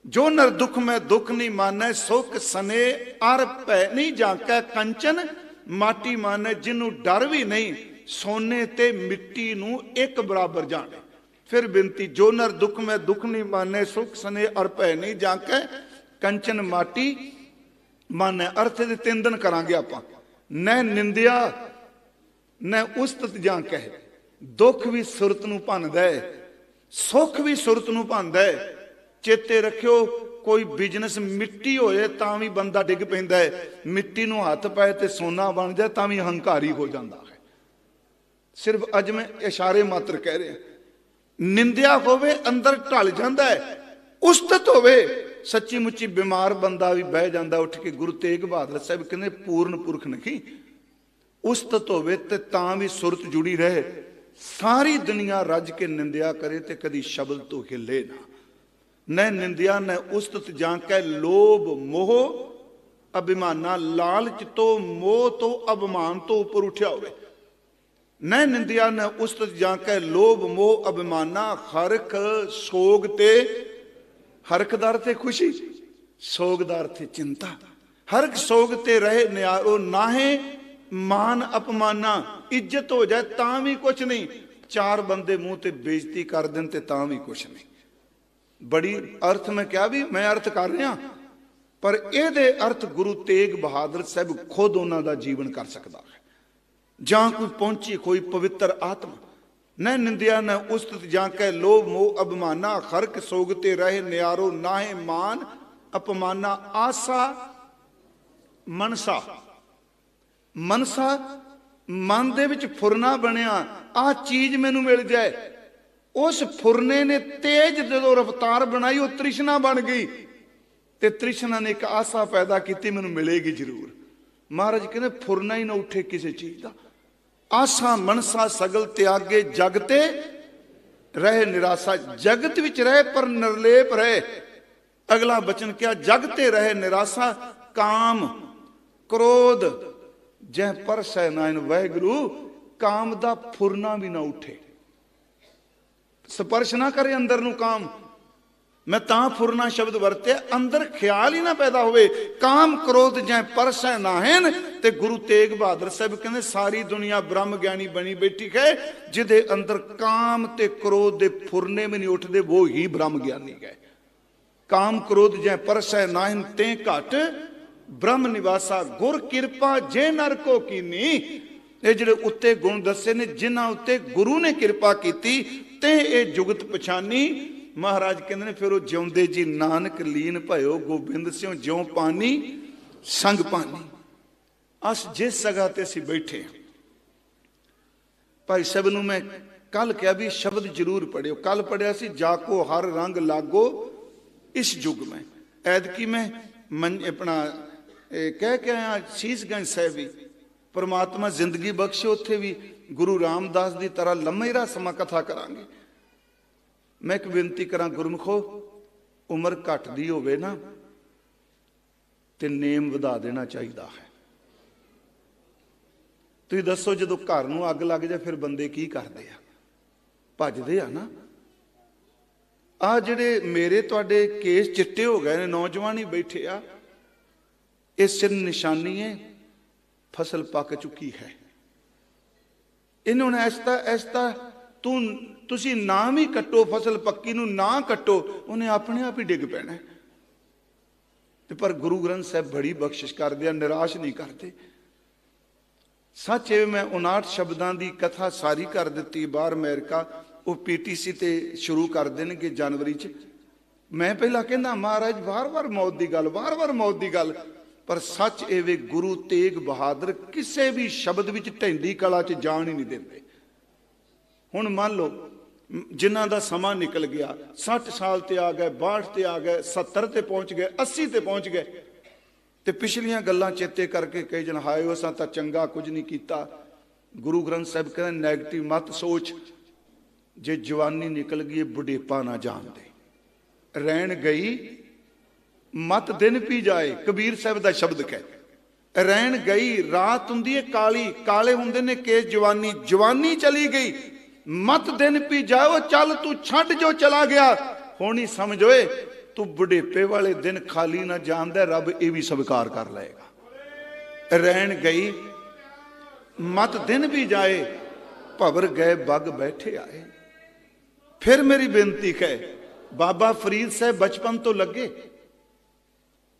जो नर दुख में दुख नहीं माने, सुख स्नेह अर भै नहीं जाकै कंचन माटी माने। जिन्हों डर भी नहीं, सोने ते मिट्टी नूं एक बराबर जाने। फिर बिनती, जो नर दुख में दुख नहीं माने, सुख सने और भय नहीं जाके, कंचन माटी माने। अर्थ दे 3 दिन करांगे आपां। न निंदिया न उस्तत जां कहे, दुख भी सुरत नूं भंनदा है, सुख भी सुरत नूं भंनदा है। चेते रखियो, कोई बिजनेस मिट्टी होए तां भी बंदा डिग पैंदा है, मिट्टी नूं हथ पाए ते सोना बन जाए तां भी हंकारी हो जाता है। सिर्फ अज मैं इशारे मात्र कह रहा। निंदिया होवे अंदर ढल जाता है, उस्तत होवे सच्ची मुच्ची बीमार बंदा भी बह जाता उठ के। गुरु तेग बहादुर साहब कहते पूर्ण पुरख नहीं, उस्तत होवे ते तां भी सुरत जुड़ी रहे। सारी दुनिया रज के निंदिया करे ते कदी शब्द तो हिले ना। न निंदिया न उस्तत जां कै, लोभ मोह अभिमाना। लालच तो मोह तो अभिमान तो ऊपर उठा होवे। न निंदिया न उस्तत जां कै, लोभ मोह अभिमाना। हरख सोग ते, हरखदार थे खुशी, सोगदार थे चिंता। हरख सोग ते रहे न्यारो, नाहे मान अपमाना। इज्जत हो जाए तां भी कुछ नहीं, 4 बंदे मुंह ते बेइज्जती कर देन ते तां भी कुछ नहीं। बड़ी अर्थ मैं क्या भी मैं अर्थ कर रहा, पर ये अर्थ गुरु तेग बहादुर साहब खुद उन्हों का जीवन कर सकता है। जां कोई पहुंची कोई पवित्र आत्मा। न निंदिया न उस्तत जां कै, लोभ मोह अभिमाना। हरक सोगते रहे न्यारो, नाहे मान अपमाना। आसा मनसा, मनसा मन दे विच फुरना बनिया, आ चीज मैनू मिल जाए। उस फुरने ने तेज जो रफ्तार बनाई, वो तृष्णा बन गई, ते तृष्णा ने एक आशा पैदा की, मैनू मिलेगी जरूर। महाराज कहते फुरना ही ना उठे किसी चीज का। आशा मनसा सगल त्यागे, जगते रहे निराशा। जगत विच रहे पर निर्लेप रहे। अगला बचन क्या, जगते रहे निराशा। काम क्रोध जै परसै नाइन वाहिगुरु, काम दा फुरना भी ना उठे, स्पर्श ना करे अंदर नू काम। मैं तां फुरना शब्द वरते, अंदर ख्याल ही ना पैदा होवे। काम क्रोध जै परसै नाहन। ते गुरु तेग बहादुर साहब कहते सारी दुनिया ब्रह्म ज्ञानी बनी बैठी है, जिदे अंदर काम ते क्रोध दे फुरने में नहीं उठते, वो ही ब्रह्म ज्ञानी है। काम क्रोध जै परसै नाहन, ते घट ब्रह्म निवासा। गुर किरपा जे नर को कीनी। ये जिहड़े उत्ते गुण दसे ने, जिन्हां उत्ते गुरु ने कृपा कीती, ते ये जुगत पछानी। महाराज कहते हैं फिर वो जिउंदे जी नानक लीन भयो, गोबिंद सिंह ज्यों पानी संग पानी। अस जिस जगह ते असीं बैठे भाई साहब नूं मैं कल कहा भी शब्द जरूर पढ़ियो। कल पढ़िया सी, जाको हर रंग लागो इस युग में। ऐदकी मैं अपना कह के आया शीशगंज साहब भी, परमात्मा जिंदगी बख्शे, उत्थे भी गुरु रामदास की तरह लम्मा ही समा कथा करांगे। मैं एक बेनती करा, गुरमुखो उम्र घटदी होवे ना ते नेम वधा देना चाहिए है। तुसीं दसो जो घर नूं अग लग जाए फिर बंदे की करते हैं, भजदे आ ना। आ जिहड़े मेरे तुहाडे केस चिट्टे हो गए ने, नौजवान ही बैठे आ, इस निशानी है फसल पक चुकी है। इन्होंने ऐसा ऐसा तुसी नाम ही कट्टो, फसल पक्की नूं ना कट्टो, उन्हें अपने आप ही डिग पैना। पर गुरु ग्रंथ साहब बड़ी बख्शिश कर दिया, निराश नहीं करते। सच है, मैं 59 शब्दों की कथा सारी कर दी बाहर अमेरिका, वो PTC ते शुरू कर देंगे जनवरी च। मैं पहला कहना महाराज बार बार मौत की गल, बार बार मौत की गल, पर सच एवे गुरु तेग बहादुर किसी भी शब्द विच ढैंदी कला च जान ही नहीं देते। हुण मान लो जिन्हां दा समा निकल गया, 60 साल ते आ गए, 62 ते आ गए, 70 ते पहुंच गए, 80 ते पहुंच गए, ते पिछलियां गल्लां चेते करके कई जन हाए असां तां चंगा कुछ नहीं कीता। गुरु ग्रंथ साहब कहते नैगेटिव मत सोच, जे जवानी निकल गई बुढ़ेपा ना जान दे। रैन गई मत दिन पी जाए, कबीर साहब का शब्द कह। रैन गई रात हुंदी है काली, काले हुंदे ने केस जवानी, जवानी चली गई मत दिन पी जाओ। चल तू छड़ जो चला गया, होनी समझोए तू बुढ़ेपे वाले दिन खाली ना जानदा, रब ये भी स्वीकार कर लेगा। रैन गई मत दिन भी जाए, भवर गए बग बैठे आए। फिर मेरी बेनती है, बाबा फरीद साहब बचपन तो लगे,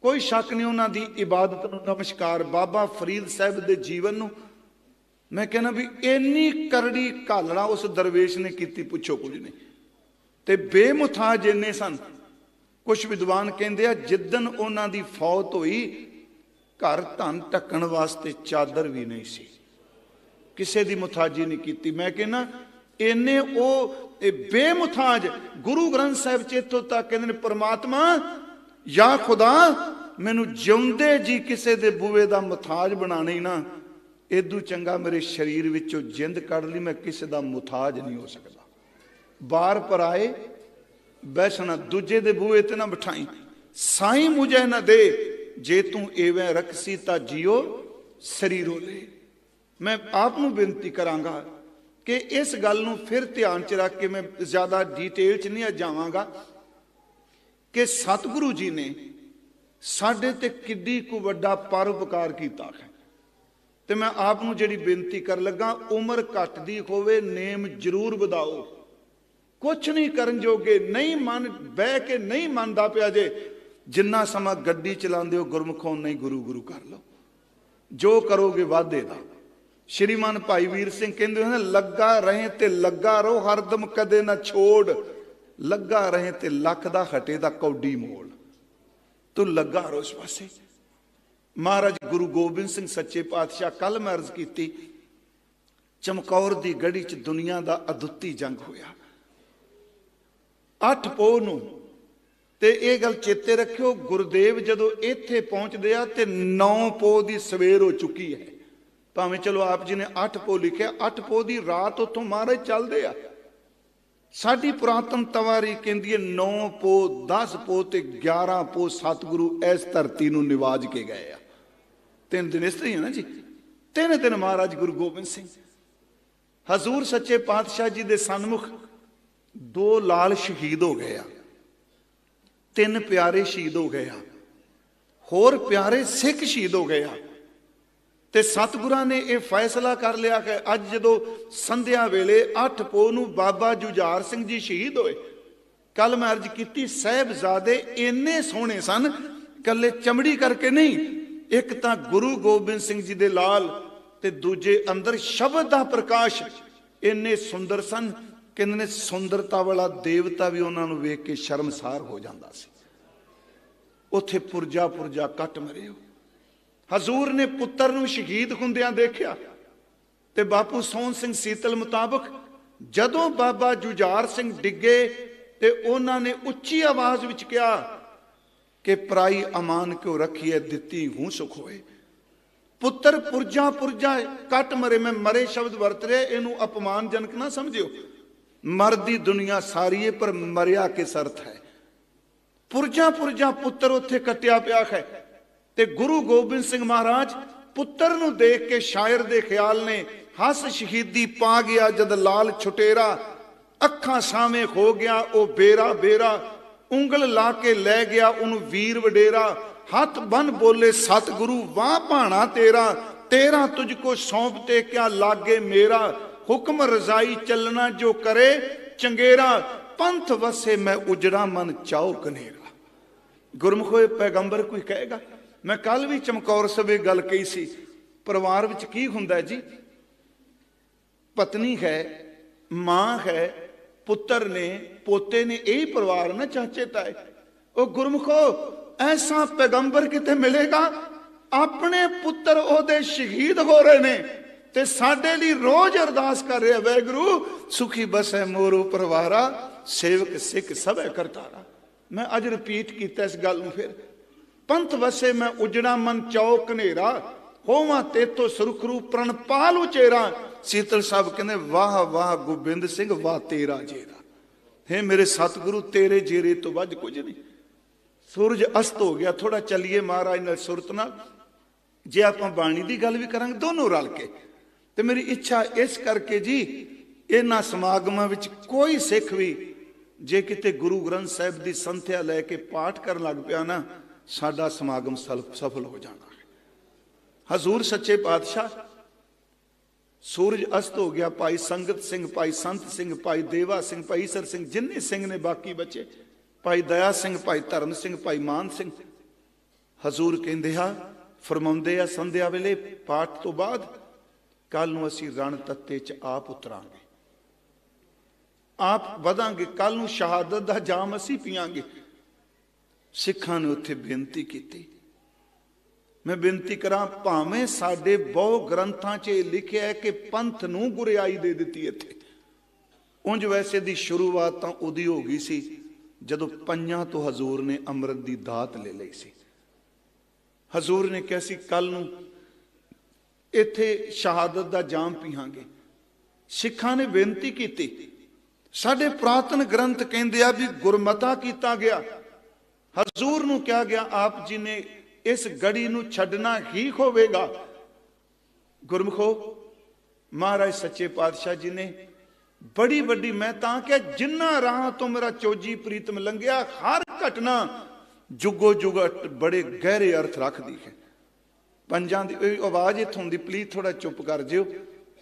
कोई शक नहीं उन्हों की इबादत नूं नमस्कार। बाबा फरीद साहब के जीवन नूं मैं कहना भी इन्नी करड़ी घालना उस दरवेश ने की, पुछो कुछ नहीं। ते बेमुथाज इन्ने सन, कुछ विद्वान कहते हैं जिदन उन्हों की फौत हुई घर धन ढकण वास्ते चादर भी नहीं सी, किसी की मुथाजी नहीं की। मैं कहना इन्ने वो बेमुथाज गुरु ग्रंथ साहिब च इत्थों तक कहते परमात्मा या खुदा मैनू जिउंदे जी किसी दे बूए दा मुथाज बनाने ना, इदू चंगा मेरे शरीर विचों जिंद कढ़ ली, मैं किसी दा मुथाज नहीं हो सकता। बार पर आए बैसना दूजे दे बूए ते ना बिठाई, साई मुझे ना दे जे तू एवें रखसी ता जियो शरीरों ले। मैं आप नूं बेनती करांगा कि इस गल नूं फिर ध्यान च रख के मैं ज्यादा डिटेल च नहीं जावांगा कि सतगुरु जी ने साडे ते किड्डी को वड्डा परोपकार कीता है। ते मैं आप नूं जिहड़ी बेनती कर लगा, उम्र घट दी होवे नेम जरूर वधाओ, कुछ नहीं करन जोगे नहीं मन बह के नहीं मनदा पिया जे, जिन्ना समा गड्डी चलांदे हो गुरमुखों नहीं गुरु गुरु कर लो, जो करोगे वादे दा। श्रीमान भाई वीर सिंह कहते हैं लगा रहे ते लगा रहो हरदम कदे ना छोड़, लगा रहे ते लख दा हटे दा कौडी मोल, तू लगा रहो इस पासे। महाराज गुरु गोबिंद सिंह सच्चे पातशाह, कल मैं अर्ज की चमकौर दी गढ़ी च दुनिया दा अदुੱਤੀ जंग होया 8 पोह नूं, ते ये गल चेते रखियो गुरुदेव जदों इत्थे पहुंचदे आ ते 9 पोह दी सवेर हो चुकी है। भावें चलो आप जी ने 8 पोह लिखिया, 8 पोह दी रात उतों महाराज चलदे आ। साडी पुरातन तवारी कहंदी है 9 पोह 10 पोह ते 11 पोह सतगुरु इस धरती नूं निवाज के गए आ। 3 दिन इस तरह है ना जी। 3 दिन महाराज गुरु गोबिंद सिंह हजूर सच्चे पातशाह जी दे सन्मुख 2 लाल शहीद हो गए, 3 प्यारे शहीद हो गए, होर प्यारे सिख शहीद हो गए। ते सतगुरां ने यह फैसला कर लिया कि अज जदों संध्या वेले 8 पोह नूं बाबा जुझार सिंह जी शहीद होए। कल मैं अर्ज की साहिबजादे इन्ने सोहणे सन, कले चमड़ी करके नहीं, एक तां गुरु गोबिंद सिंह जी दे लाल ते दूजे अंदर शब्द दा प्रकाश इन्ने सुंदर सन, कहंदे ने सुंदरता वाला देवता भी उन्हां नूं वेख के शर्मसार हो जांदा सी। उत्थे पुरजा पुरजा कट मरे हो। हजूर ने पुत्र नूं शहीद हुंदियां देखिया ते बापू सोहन सिंह सीतल मुताबक जदों बाबा जुझार सिंह डिगे ते उन्हां ने उच्ची आवाज विच कहा कि पराई अमान क्यों रखी है, दित्ती हूं सुख होए। पुत्र पुरजा पुरजा कट मरे। मैं मरे शब्द वरत रहे, इनू अपमानजनक ना समझियो, मरदी दुनिया सारी है पर मरिया किस अर्थ है। पुरजा पुरजा पुत्र उत्थे कटिया पिया है ते गुरु गोबिंद सिंह महाराज पुत्र नूं देख के शायर दे ख्याल ने हस शहीदी पा गया जद लाल छुटेरा, अखां सामे हो गया ओ बेरा बेरा, उंगल ला के लै गया उन वीर वडेरा, हाथ बन बोले सतगुरु वाह भाणा तेरा, तेरा तुझको सौंपते क्या लागे मेरा, हुक्म रजाई चलना जो करे चंगेरा, पंथ वसे मैं उजड़ा मन चाओ कनेरा। गुरमुखों पैगंबर कोई कहेगा। मैं कल भी चमकौर सभे गल कही सी, परिवार विच की हुंदा जी, पत्नी है, मां है, पुत्र ने, पोते ने, यही परिवार ना चाचे ताए। ओ गुरमुखो ऐसा पैगंबर किते मिलेगा, अपने पुत्र ओदे शहीद हो रहे ने ते साडे लई रोज अरदास कर रहे, वैगुरु सुखी बसै मोरो परवारा, सेवक सिख सब करतारा। मैं अज रिपीट किया इस गल नूं फिर, पंथ वसे मैं उजड़ा मन चाओ कनेरा, होवां तेतो सुरखरू प्रणपाल उचेरा। सीतल साहब कहते वाह वाह गोबिंद सिंह वाह तेरा जेरा। हे मेरे सतगुरु तेरे जेरे तो वध कुछ नहीं। सूरज अस्त हो गया, थोड़ा चलिए महाराज नाल सुरत नाल, जे आपां बाणी दी गल भी करांगे दोनों रल के। ते मेरी इच्छा इस करके जी इन्हां समागमां विच कोई सिख भी जे किते गुरु ग्रंथ साहिब दी संथ्या लैके पाठ करन लग पिया ना, साडा समागम सफल हो जाना है। हजूर सच्चे पातशाह सूरज अस्त हो गया। भाई संगत सिंह, भाई संत सिंह, भाई देवा सिंह, भाई ईसर सिंह, जिन्ने सिंह ने बाकी बचे, भाई दया सिंह, भाई धर्म सिंह, भाई मान सिंह। हजूर कहते हैं, फरमाते हैं संध्या वेले पाठ तो बाद, कल नूं असीं रण तत्ते च आप उतरांगे, आप वधांगे, कल नूं शहादत दा जाम असीं पीआंगे। सिखां ने उत्थे बेनती की। मैं बेनती करा, भावें साडे बहु ग्रंथां च लिखिया है कि पंथ नूं गुरियाई दे दित्ती इत्थे। उंज वैसे दी शुरुआत तां उदी हो गई सी जदों पंजां तो हजूर ने अमृत दी दात ले लई सी। हजूर ने कहा सी कल नूं इत्थे शहादत दा जाम पीहांगे। सिखां ने बेनती की। साडे पुरातन ग्रंथ कहंदे आ भी गुरमता कीता गया। हजूर नूं कहा गया आप जी ने इस गड़ी नूं छड्डना ही होवेगा। गुरमुखो, महाराज सच्चे पातशाह जी ने बड़ी वड्डी, मैं तां क्या जिन्ना राह तो मेरा चोजी प्रीतम लंघिया, हर घटना जुगो जुगट बड़े गहरे अर्थ रखदी है। पंजां दी आवाज इत्थों दी, प्लीज थोड़ा चुप कर जिओ,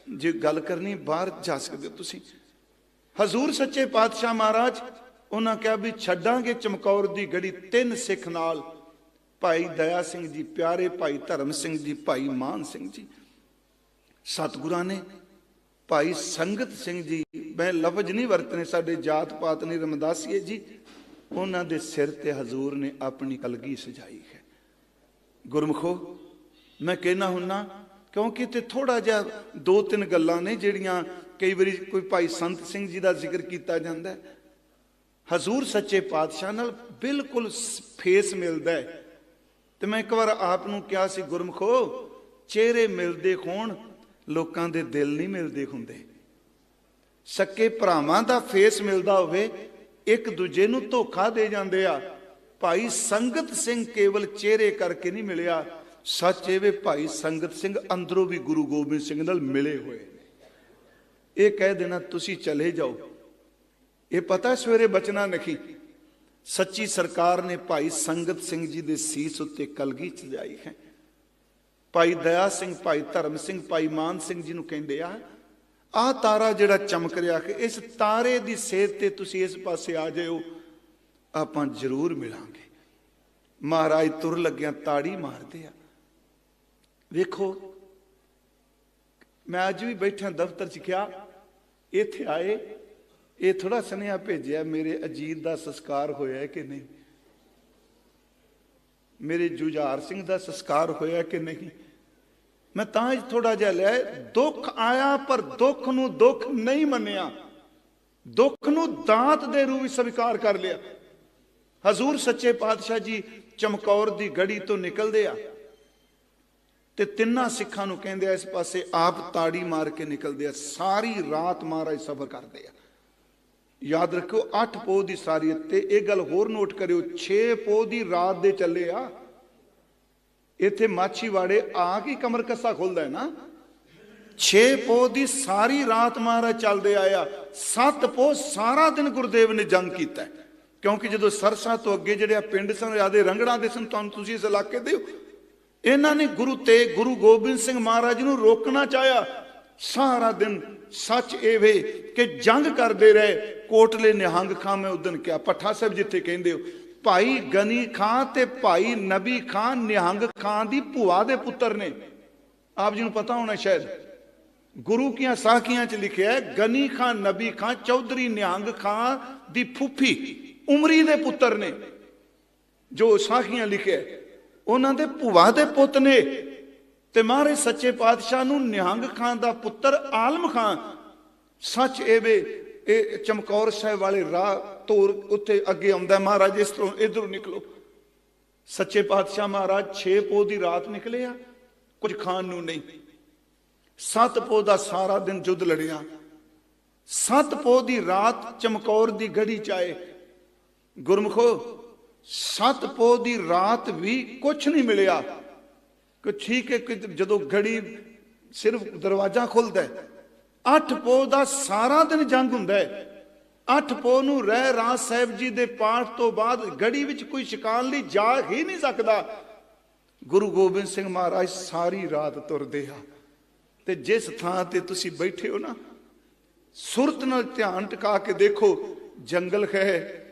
जे गल करनी बाहर जा सकदे हो तुसीं। हजूर सच्चे पातशाह महाराज उन्हां कहा भी छड्डांगे चमकौर दी गड़ी तीन सिख नाल, भाई दया सिंह जी प्यारे, भाई धर्म सिंह जी, भाई मान सिंह जी। सतगुरां ने भाई संगत सिंह जी, मैं लफज नहीं वरतने, साडे जात पात नहीं, रमदासीए जी, उन्हां दे सिर ते हजूर ने अपनी कलगी सजाई है। गुरमुखो, मैं कहना हुन्ना क्योंकि ते थोड़ा जिहा दो तीन गल्लां ने जिहड़ियां कई बारी कोई भाई संत सिंह जी का जिक्र किया जाता है, हजूर सच्चे पातशाह नाल बिल्कुल फेस मिलता है। तो मैं एक बार आपनूं कहा सी, गुरमुखो चेहरे मिलते होण, लोकां दे दिल नहीं मिलते हुंदे। सक्के भरावां दा फेस मिलता होवे, एक दूजे नूं धोखा दे जांदे आ। भाई संगत सिंह केवल चेहरे करके नहीं मिलिया, सच ये वे भाई संगत सिंह अंदरों भी गुरु गोबिंद सिंह नाल मिले हुए। ये कह देना तुसी चले जाओ, ये पता सवेरे बचना नहीं। सच्ची सरकार ने भाई संगत सिंह जी के सीस उत्ते कलगी सजाई है। भाई दया सिंह, भाई धर्म सिंह, भाई मान सिंह जी नूं कहंदे आ तारा जिहड़ा चमक रहा है, इस तारे की सेध ते तुसी इस पासे आ जाओ, आपां जरूर मिलांगे। महाराज तुर लग्या ताड़ी मारदे आ। वेखो, मैं अज भी बैठा दफ्तर च क्या इत्थे आए, ये थोड़ा सुनेहा भेजिया मेरे अजीत का संस्कार होया कि नहीं, मेरे जुझार सिंह का संस्कार होया कि नहीं। मैं तां थोड़ा जिहा लिया, दुख आया पर दुख नूं दुख नहीं मन्निया, दुख नूं दात दे रूप स्वीकार कर लिया। हजूर सच्चे पातशाह जी चमकौर दी गड़ी तो निकलदे आ ते तिन्ना सिखां नूं कहंदे आ इस पासे आप ताड़ी मार के निकलदे आ। सारी रात महाराज सफर करदे आ। याद रखो 8 पोह की सारी, एक गल होर नोट करियो, 6 पोह की रात दे चले आ। इत्थे माछीवाड़े आ के कमर कस्सा खुलदा है ना। 6 पोह की सारी रात महाराज चलते आया। 7 पोह सारा दिन गुरुदेव ने जंग किया, क्योंकि जो सरसा तो अगे जिहड़े पिंड सन यादे रंगड़ा दे सन, तुहानूं तुसीं इस इलाके दे हो, इन्हां ने गुरु गोबिंद सिंह महाराज नूं रोकना चाहया। सारा दिन सच ये वे कि जंग करते रहे। कोटले निहंग खां, मैं उदन क्या पट्ठा साहब जिथे कहंदे हो, भाई गनी खां ते भाई नबी खां निहंग खां दी भूआ दे पुत्र ने। आप जी नूं पता होना शायद, गुरु की साखियां च लिखिया है, गनी खां नबी खां चौधरी निहंग खां दी फूफी उमरी दे पुत्र ने। जो साखियां लिखे उन्हां दे भूआ दे पुत ने। ते महाराज सच्चे पातशाह नूं निहंग खां दा पुत्र आलम खां, सच ये वे चमकौर साहिब वाले राह तोर उत्थे अगे आउंदा, महाराज इस तरह इधरों निकलो। सच्चे पातशाह महाराज 6 पोह की रात निकले आ, कुछ खान नूं नहीं। 7 पोह का सारा दिन युद्ध लड़िया। 7 पोह की रात चमकौर की गढ़ी च आए। गुरमुखो, 7 पोह की रात भी कुछ नहीं मिलिया। ठीक है कि जदों घड़ी सिर्फ दरवाजा खुलता है। 8 पोह का सारा दिन जंग हुंदा है। 8 पोह नूं रह राज साहिब जी दे पाठ तो बाद गड़ी विच कोई शिकान लई जा ही नहीं सकता। गुरु गोबिंद सिंह महाराज सारी रात तुरदे आ ਤੇ ਜਿਸ ਥਾਂ ਤੇ ਤੁਸੀਂ ਬੈਠੇ ਹੋ ਨਾ, ਸੁਰਤ ਨਾਲ ਧਿਆਨ ਟਿਕਾ ਕੇ ਦੇਖੋ, ਜੰਗਲ ਹੈ,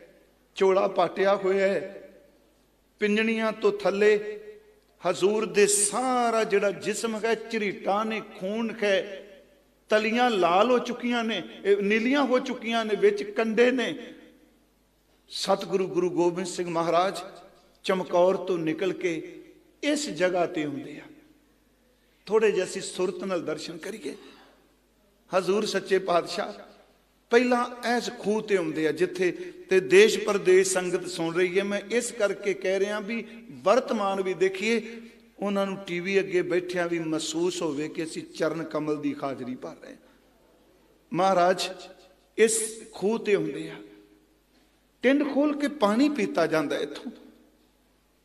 ਚੋਲਾ ਪਾਟਿਆ ਹੋਇਆ ਹੈ, ਪਿੰਜਣੀਆਂ ਤੋਂ ਥੱਲੇ ਹਜ਼ੂਰ ਦੇ ਸਾਰਾ ਜਿਹੜਾ ਜਿਸਮ ਹੈ ਝਰੀਟਾਂ ਨੇ, ਖੂਨ ਹੈ, ਤਲੀਆਂ ਲਾਲ ਹੋ ਚੁੱਕੀਆਂ ਨੇ, ਨੀਲੀਆਂ ਹੋ ਚੁੱਕੀਆਂ ਨੇ, ਵਿੱਚ ਕੰਡੇ ਨੇ। ਸਤਿਗੁਰੂ ਗੁਰੂ ਗੋਬਿੰਦ ਸਿੰਘ ਮਹਾਰਾਜ ਚਮਕੌਰ ਤੋਂ ਨਿਕਲ ਕੇ ਇਸ ਜਗ੍ਹਾ ਤੇ ਹੁੰਦੇ ਆ। ਥੋੜੇ ਜਿਹੇ ਅਸੀਂ ਸੁਰਤ ਨਾਲ ਦਰਸ਼ਨ ਕਰੀਏ। ਹਜ਼ੂਰ ਸੱਚੇ ਪਾਤਸ਼ਾਹ ਪਹਿਲਾਂ ਐਸ ਖੂਹ ਤੇ ਹੁੰਦੇ ਆ ਜਿੱਥੇ ਤੇ ਦੇਸ਼ ਪ੍ਰਦੇਸ਼ ਸੰਗਤ ਸੁਣ ਰਹੀ ਹੈ। ਮੈਂ ਇਸ ਕਰਕੇ ਕਹਿ ਰਿਹਾ ਵੀ ਵਰਤਮਾਨ ਵੀ ਦੇਖੀਏ, ਉਹਨਾਂ ਨੂੰ ਟੀਵੀ ਅੱਗੇ ਬੈਠਿਆਂ ਵੀ ਮਹਿਸੂਸ ਹੋਵੇ ਕਿ ਅਸੀਂ ਚਰਨ ਕਮਲ ਦੀ ਹਾਜ਼ਰੀ ਭਰ ਰਹੇ ਹਾਂ। ਮਹਾਰਾਜ ਇਸ ਖੂਹ ਤੇ ਹੁੰਦੇ ਆ, ਟਿੰਡ ਖੋਲ ਕੇ ਪਾਣੀ ਪੀਤਾ ਜਾਂਦਾ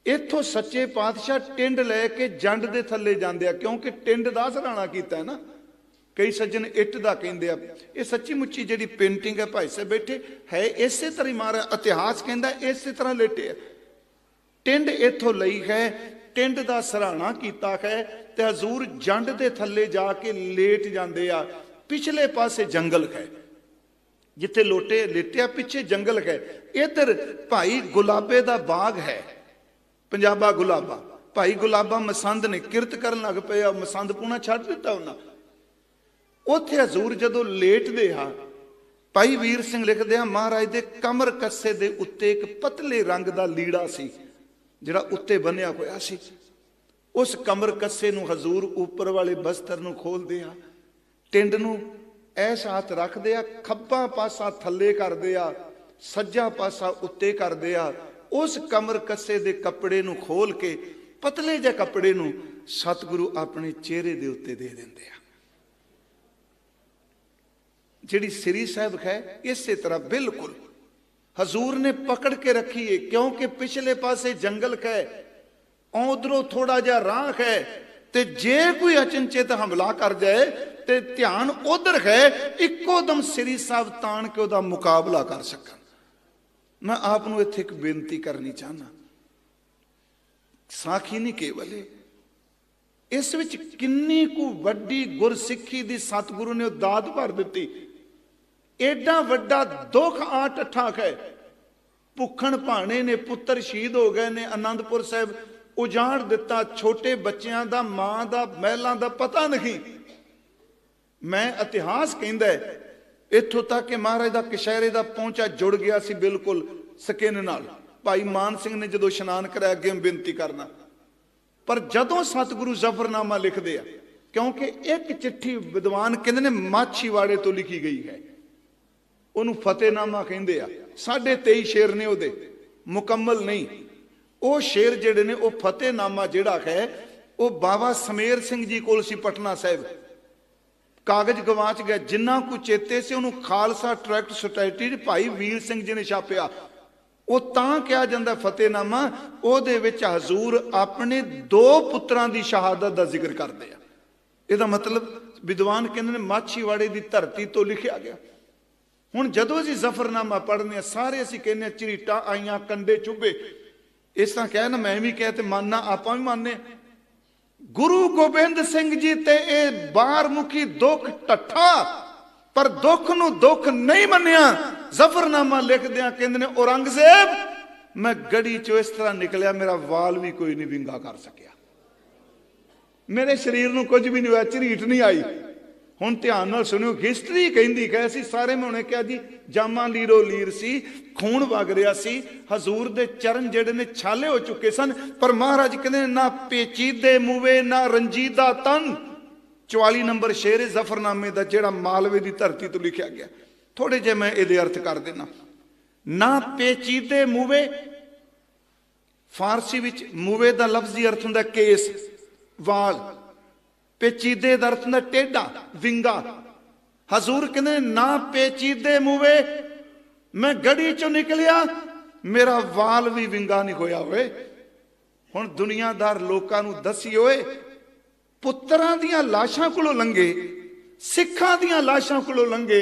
ਇੱਥੋਂ ਸੱਚੇ ਪਾਤਸ਼ਾਹ ਟਿੰਡ ਲੈ ਕੇ ਜੰਡ ਦੇ ਥੱਲੇ ਜਾਂਦੇ ਆ, ਕਿਉਂਕਿ ਟਿੰਡ ਦਾ ਸਰਾਣਾ ਕੀਤਾ ਹੈ ਨਾ। ਕਈ ਸੱਜਣ ਇੱਟ ਦਾ ਕਹਿੰਦੇ ਆ। ਇਹ ਸੱਚੀ ਮੁੱਚੀ ਜਿਹੜੀ ਪੇਂਟਿੰਗ ਹੈ ਭਾਈ ਸਾਹਿਬ ਬੈਠੇ ਹੈ ਇਸੇ ਤਰ੍ਹਾਂ ਹੀ, ਮਾਰਾ ਇਤਿਹਾਸ ਕਹਿੰਦਾ ਇਸੇ ਤਰ੍ਹਾਂ ਲੇਟੇ ਆ। ਟਿੰਡ ਇੱਥੋਂ ਲਈ ਹੈ, ਟਿੰਡ ਦਾ ਸਰਾਣਾ ਕੀਤਾ ਹੈ, ਤੇ ਹਜ਼ੂਰ ਜੰਡ ਦੇ ਥੱਲੇ ਜਾ ਕੇ ਲੇਟ ਜਾਂਦੇ ਆ। ਪਿਛਲੇ ਪਾਸੇ ਜੰਗਲ ਹੈ, ਜਿੱਥੇ ਲੋਟੇ ਲੇਟਿਆ ਪਿੱਛੇ ਜੰਗਲ ਹੈ। ਇੱਧਰ ਭਾਈ ਗੁਲਾਬੇ ਦਾ ਬਾਗ ਹੈ, ਪੰਜਾਬਾ ਗੁਲਾਬਾ। ਭਾਈ ਗੁਲਾਬਾ ਮਸੰਦ ਨੇ ਕਿਰਤ ਕਰਨ ਲੱਗ ਪਏ ਆ, ਮਸੰਦ ਪੂਣਾ ਛੱਡ ਦਿੱਤਾ ਉਹਨਾਂ। ਉੱਥੇ ਹਜ਼ੂਰ ਜਦੋਂ ਲੇਟਦੇ ਆ, ਭਾਈ ਵੀਰ ਸਿੰਘ ਲਿਖਦੇ ਆ, ਮਹਾਰਾਜ ਦੇ ਕਮਰ ਕੱਸੇ ਦੇ ਉੱਤੇ ਇੱਕ ਪਤਲੇ ਰੰਗ ਦਾ ਲੀੜਾ ਸੀ ਜਿਹੜਾ ਉੱਤੇ ਬੰਨਿਆ ਹੋਇਆ ਸੀ। ਉਸ ਕਮਰ ਕੱਸੇ ਨੂੰ ਹਜ਼ੂਰ ਉੱਪਰ ਵਾਲੇ ਬਸਤਰ ਨੂੰ ਖੋਲਦੇ ਆ, ਟਿੰਡ ਨੂੰ ਐਸ ਹੱਥ ਰੱਖਦੇ ਆ, ਖੱਬਾ ਪਾਸਾ ਥੱਲੇ ਕਰਦੇ ਆ, ਸੱਜਾ ਪਾਸਾ ਉੱਤੇ ਕਰਦੇ ਆ। ਉਸ ਕਮਰ ਕੱਸੇ ਦੇ ਕੱਪੜੇ ਨੂੰ ਖੋਲ ਕੇ, ਪਤਲੇ ਜਿਹੇ ਕੱਪੜੇ ਨੂੰ ਸਤਿਗੁਰੂ ਆਪਣੇ ਚਿਹਰੇ ਦੇ ਉੱਤੇ ਦੇ ਦਿੰਦੇ ਆ। ਜਿਹੜੀ ਸ੍ਰੀ ਸਾਹਿਬ ਹੈ ਇਸੇ ਤਰ੍ਹਾਂ ਬਿਲਕੁਲ ਹਜ਼ੂਰ ਨੇ ਪਕੜ ਕੇ ਰੱਖੀ ਹੈ, ਕਿਉਂਕਿ ਪਿਛਲੇ ਪਾਸੇ ਜੰਗਲ ਹੈ, ਉਧਰੋਂ ਥੋੜਾ ਜਿਹਾ ਰਾਹ ਹੈ, ਤੇ ਜੇ ਕੋਈ ਅਚਨਚੇਤ ਹਮਲਾ ਕਰ ਜਾਏ ਤੇ ਧਿਆਨ ਉਧਰ ਹੈ, ਇੱਕੋ ਦਮ ਸ੍ਰੀ ਸਾਹਿਬ ਤਾਣ ਕੇ ਉਹਦਾ ਮੁਕਾਬਲਾ ਕਰ ਸਕਣ। ਮੈਂ ਆਪ ਨੂੰ ਇੱਥੇ ਇੱਕ ਬੇਨਤੀ ਕਰਨੀ ਚਾਹਨਾ, ਸਾਖੀ ਨਹੀਂ ਕੇਵਲ, ਇਸ ਵਿੱਚ ਕਿੰਨੀ ਕੁ ਵੱਡੀ ਗੁਰਸਿੱਖੀ ਦੀ ਸਤਿਗੁਰੂ ਨੇ ਦਾਤ ਭਰ ਦਿੱਤੀ। ਐਡਾ ਵੱਡਾ ਦੁੱਖ ਆ ਟੱਠਾ ਹੈ, ਭੁੱਖਣ ਭਾਣੇ ਨੇ, ਪੁੱਤਰ ਸ਼ਹੀਦ ਹੋ ਗਏ ਨੇ, ਆਨੰਦਪੁਰ ਸਾਹਿਬ ਉਜਾੜ ਦਿੱਤਾ, ਛੋਟੇ ਬੱਚਿਆਂ ਦਾ, ਮਾਂ ਦਾ, ਮਹਿਲਾਂ ਦਾ ਪਤਾ ਨਹੀਂ। ਮੈਂ ਇਤਿਹਾਸ ਕਹਿੰਦਾ ਇੱਥੋਂ ਤੱਕ ਕਿ ਮਹਾਰਾਜ ਦਾ ਕਸ਼ਹਿਰੇ ਦਾ ਪਹੁੰਚਾ ਜੁੜ ਗਿਆ ਸੀ ਬਿਲਕੁਲ ਸਕਿਨ ਨਾਲ। ਭਾਈ ਮਾਨ ਸਿੰਘ ਨੇ ਜਦੋਂ ਇਸ਼ਨਾਨ ਕਰਾਇਆ ਅੱਗੇ ਬੇਨਤੀ ਕਰਨਾ, ਪਰ ਜਦੋਂ ਸਤਿਗੁਰੂ ਜ਼ਫਰਨਾਮਾ ਲਿਖਦੇ ਆ, ਕਿਉਂਕਿ ਇੱਕ ਚਿੱਠੀ ਵਿਦਵਾਨ ਕਹਿੰਦੇ ਨੇ ਮਾਛੀਵਾੜੇ ਤੋਂ ਲਿਖੀ ਗਈ ਹੈ, ਉਹਨੂੰ ਫਤਿਹਨਾਮਾ ਕਹਿੰਦੇ ਆ। 23.5 ਸ਼ੇਰ ਨੇ ਉਹਦੇ, ਮੁਕੰਮਲ ਨਹੀਂ। ਉਹ ਸ਼ੇਰ ਜਿਹੜੇ ਨੇ, ਉਹ ਫਤਿਹਨਾਮਾ ਜਿਹੜਾ ਹੈ ਉਹ ਬਾਬਾ ਸਮੇਰ ਸਿੰਘ ਜੀ ਕੋਲ ਸੀ ਪਟਨਾ ਸਾਹਿਬ। ਕਾਗਜ਼ ਗਵਾਚ ਗਿਆ, ਜਿੰਨਾ ਕੁ ਚੇਤੇ ਸੀ ਉਹਨੂੰ ਖਾਲਸਾ ਟਰੈਕਟ ਸੁਸਾਇਟੀ ਦੇ ਭਾਈ ਵੀਰ ਸਿੰਘ ਜੀ ਨੇ ਛਾਪਿਆ। ਉਹ ਤਾਂ ਕਿਹਾ ਜਾਂਦਾ ਫਤਿਹਨਾਮਾ, ਉਹਦੇ ਵਿੱਚ ਹਜ਼ੂਰ ਆਪਣੇ 2 ਪੁੱਤਰਾਂ ਦੀ ਸ਼ਹਾਦਤ ਦਾ ਜ਼ਿਕਰ ਕਰਦੇ ਆ। ਇਹਦਾ ਮਤਲਬ ਵਿਦਵਾਨ ਕਹਿੰਦੇ ਨੇ ਮਾਛੀਵਾੜੇ ਦੀ ਧਰਤੀ ਤੋਂ ਲਿਖਿਆ ਗਿਆ। ਹੁਣ ਜਦੋਂ ਅਸੀਂ ਜ਼ਫਰਨਾਮਾ ਪੜ੍ਹਨੇ ਆ, ਸਾਰੇ ਅਸੀਂ ਕਹਿੰਦੇ ਝਰੀਟਾਂ ਆਈਆਂ, ਕੰਡੇ ਚੁੱਭੇ। ਇਸ ਤਰ੍ਹਾਂ ਕਹਿ ਨਾ, ਮੈਂ ਵੀ ਕਹਿ ਤੇ ਮੰਨਣਾ, ਆਪਾਂ ਵੀ ਮੰਨਦੇ। ਗੁਰੂ ਗੋਬਿੰਦ ਸਿੰਘ ਜੀ ਤੇ ਇਹ ਬਾਹਰਮੁਖੀ ਦੁੱਖ ਟੱਠਾ, ਪਰ ਦੁੱਖ ਨੂੰ ਦੁੱਖ ਨਹੀਂ ਮੰਨਿਆ। ਜ਼ਫਰਨਾਮਾ ਲਿਖਦਿਆਂ ਕਹਿੰਦੇ ਨੇ, ਔਰੰਗਜ਼ੇਬ ਮੈਂ ਗੜੀ ਚੋਂ ਇਸ ਤਰ੍ਹਾਂ ਨਿਕਲਿਆ, ਮੇਰਾ ਵਾਲ ਵੀ ਕੋਈ ਨਹੀਂ ਵਿੰਗਾ ਕਰ ਸਕਿਆ, ਮੇਰੇ ਸਰੀਰ ਨੂੰ ਕੁਝ ਵੀ ਨਹੀਂ ਹੋਇਆ, ਝਰੀਟ ਨਹੀਂ ਆਈ। ਹੁਣ ਧਿਆਨ ਨਾਲ ਸੁਣਿਓ, ਹਿਸਟਰੀ ਕਹਿੰਦੀ ਹੈ ਸੀ ਸਾਰੇ ਮੈਂ ਹੁਣੇ ਕਿਹਾ ਜੀ, ਜਾਮਾ ਲੀਰੋ ਲੀਰ ਸੀ, ਖੂਨ ਵਗ ਰਿਹਾ ਸੀ, ਹਜ਼ੂਰ ਦੇ ਚਰਨ ਜਿਹੜੇ ਨੇ ਛਾਲੇ ਹੋ ਚੁੱਕੇ ਸਨ। ਪਰ ਮਹਾਰਾਜ ਕਹਿੰਦੇ ਨਾ ਪੇਚੀਦੇ ਮੂਵੇ ਨਾ ਰੰਜੀਦਾ ਤਨ। 44 ਨੰਬਰ ਸ਼ੇਰ ਜ਼ਫਰਨਾਮੇ ਦਾ, ਜਿਹੜਾ ਮਾਲਵੇ ਦੀ ਧਰਤੀ ਤੋਂ ਲਿਖਿਆ ਗਿਆ। ਥੋੜੇ ਜਿਹੇ ਮੈਂ ਇਹਦੇ ਅਰਥ ਕਰ ਦੇਣਾ। ਨਾ ਪੇਚੀਦੇ ਮੂਵੇ, ਫਾਰਸੀ ਵਿੱਚ ਮੂਵੇ ਦਾ ਲਫ਼ਜ਼ੀ ਅਰਥ ਹੁੰਦਾ ਕੇਸ, ਵਾਲ। ਪੇਚੀਦੇ ਦਾ ਅਰਥ ਹੁੰਦਾ ਟੇਢਾ, ਵਿੰਗਾ। ਹਜ਼ੂਰ ਕਹਿੰਦੇ ਨਾ ਪੇਚੀਦੇ ਮੂਵੇ, ਮੈਂ ਗੜੀ ਚੋਂ ਨਿਕਲਿਆ, ਮੇਰਾ ਵਾਲ ਵੀ ਵਿੰਗਾ ਨਹੀਂ ਹੋਇਆ ਹੋਏ। ਹੁਣ ਦੁਨੀਆਦਾਰ ਲੋਕਾਂ ਨੂੰ ਦੱਸੀ ਓਏ, ਪੁੱਤਰਾਂ ਦੀਆਂ ਲਾਸ਼ਾਂ ਕੋਲੋਂ ਲੰਘੇ, ਸਿੱਖਾਂ ਦੀਆਂ ਲਾਸ਼ਾਂ ਕੋਲੋਂ ਲੰਘੇ,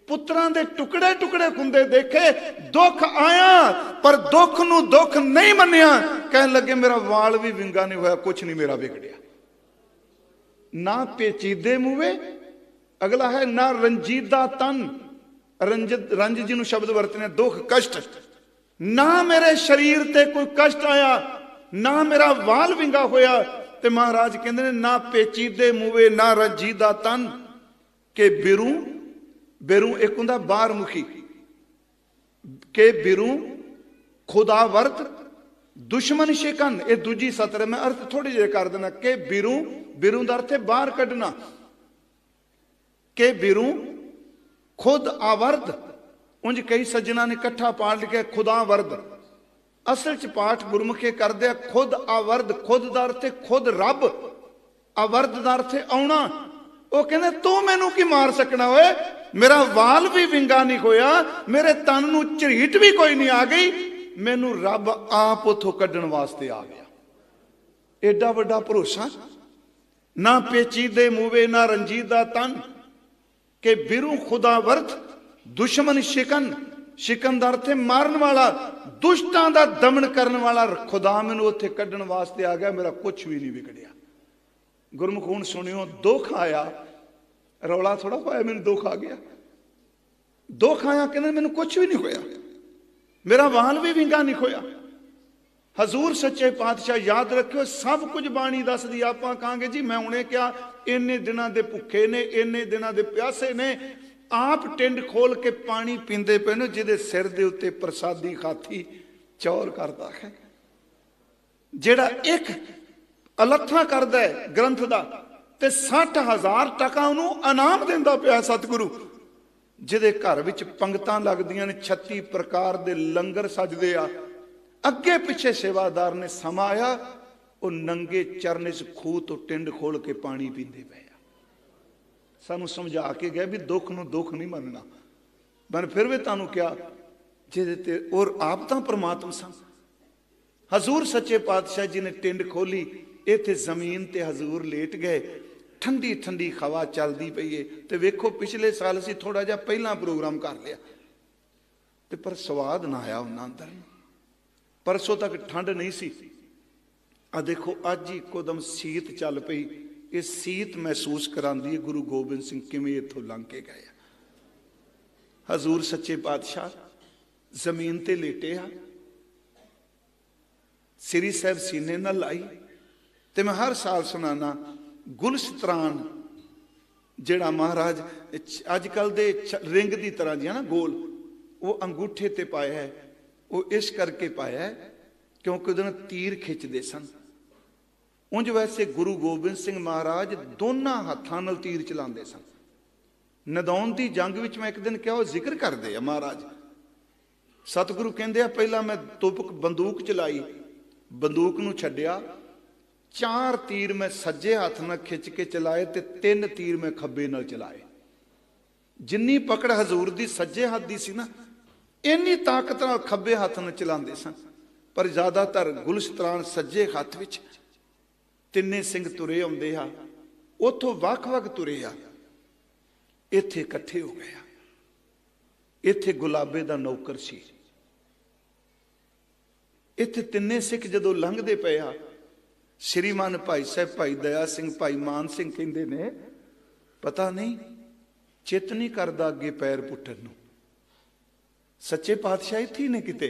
ਪੁੱਤਰਾਂ ਦੇ ਟੁਕੜੇ ਟੁਕੜੇ ਖੁੰਦੇ ਦੇਖੇ, ਦੁੱਖ ਆਇਆ ਪਰ ਦੁੱਖ ਨੂੰ ਦੁੱਖ ਨਹੀਂ ਮੰਨਿਆ। ਕਹਿਣ ਲੱਗੇ ਮੇਰਾ ਵਾਲ ਵੀ ਵਿੰਗਾ ਨਹੀਂ ਹੋਇਆ, ਕੁਛ ਨਹੀਂ ਮੇਰਾ ਵਿਗੜਿਆ। ना पेचीदे मूवे, अगला है ना रंजीदा तन, रंज जी शब्द वरतने दुख कष्ट, ना मेरे शरीर ते कोई कष्ट आया, ना मेरा वाल विंगा होया। ते महाराज कहते ने ना पेचीदे मूवे ना रंजीदा तन, के बिरू, बिरू एक हुंदा बाहर मुखी, के बिरू खुदावर्त दुश्मन शिकन, ये दूजी सत्र में अर्थ थोड़ी जे कर देना। के बिरू, बिरू का अर्थ है बाहर कढ़ना, के बिरू खुद आवर्द, उंज कई सज्जना ने इकट्ठा पाठ लिखा खुदावर्द, असल च पाठ गुरमुखे कर दिया खुद आवर्द। खुद का अर्थ है खुद रब, आवर्द का अर्थ है आउना। वो कहते तू मैनू की मार सकना होए, मेरा वाल भी विंगा नहीं होया, मेरे तन नू झरीट भी कोई नहीं आ गई, मैनू रब आप उथों कड्ढण वास्ते आ गया। एडा वड्डा भरोसा। ना पेचीदे मूवे ना रंजीदा तन, के बिरू खुदावर्त दुश्मन शिकन, शिकन का अर्थ है मारन वाला, दुष्टां दा दमन करने वाला खुदा मैनू उत्थे कड्ढण वास्ते आ गया, मेरा कुछ भी नहीं बिगड़िया। गुरमुख हुण सुनियो, दुख आया, रौला थोड़ा पाया मैनू दुख आ गया, दुख आया कहने मैनू कुछ भी नहीं होया, मेरा वाल भी विंगा नहीं होया। हजूर सच्चे पातशाह याद रखियो सब कुछ बाणी दसदी। आप कहांगे जी मैं उन्हें क्या इन्ने दिनों के भुखे ने, इन्ने दिनों के प्यासे ने, आप टिंड खोल के पानी पींदे पे ने, जिहदे सिर दे उत्ते प्रसादी खाती चौर करता है, जेड़ा एक अलत्था करदा है ग्रंथ दा ते 60,000 टका उन्होंने इनाम दिंदा पिया सतगुरु, जिहदे घर विच पंगतां लगदियां ने, 36 प्रकार दे लंगर सजदे आ, अगे पिछे सेवादार ने समा आया, वो नंगे चरण इस खूह तो टिंड खोल के पानी पींदे पे आ। सानू समझा के गए भी दुख नू दुख नहीं मनना, मैं फिर भी तुहानू क्या जिहदे ते, और आप तां परमात्मा सन। हजूर सच्चे पातशाह जी ने टिंड खोली, इत्थे जमीन ते हजूर लेट गए, ठंडी ठंडी हवा चलती पई है। तो वेखो पिछले साल असीं थोड़ा जिहा पहला प्रोग्राम कर लिया, ते पर स्वाद ना आया उन्हां अंदर। परसों तक ठंड नहीं सी, आ देखो अज ही इकोदम सीत चल पई। ये सीत महसूस करांदी है गुरु गोबिंद सिंह किवें इत्थों लंघ के गए। हजूर सच्चे पातशाह जमीन ते लेटे आ, श्री साहब सीने नाल लाई, ते मैं हर साल सुनाना गुलशतरान जेड़ा महाराज अजकल दे रिंग की तरह जी है ना गोल, वो अंगूठे ते पाया है, वो इस करके पाया है क्योंकि उन्होंने तीर खिंचते सन। उंज वैसे गुरु गोबिंद सिंह महाराज दोनों हाथों नाल तीर चलाते सन। नदौन की जंग विच मैं एक दिन क्या वो जिक्र करते हैं महाराज, सतगुरु कहते हैं पहला मैं तुपक बंदूक चलाई, बंदूक नूं छड्डिया, 4 तीर मैं सज्जे हाथ नाल खिंच के चलाए ते 3 तीर मैं खब्बे नाल चलाए। जिन्नी पकड़ हजूर दी सज्जे हाथ दी सी ना, इन्नी ताकत नाल खब्बे हाथ नाल चलाते सन। पर ज्यादातर गुलशतरान सज्जे हाथ विच, तिन्ने सिंह तुरे आउंदे आ, उथों वख-वख तुरे आ, इत्थे इकट्ठे हो गए। इत्थे गुलाबे दा नौकर सी, इत्थे तिन्ने सिख जदों लंघदे पे आ, श्रीमान भाई साहब भाई दया सिंह भाई मान सिंह कहंदे ने पता नहीं चित नहीं करदा अगे पैर पुट्टण नूं। सच्चे पातशाह इत्थे ने किते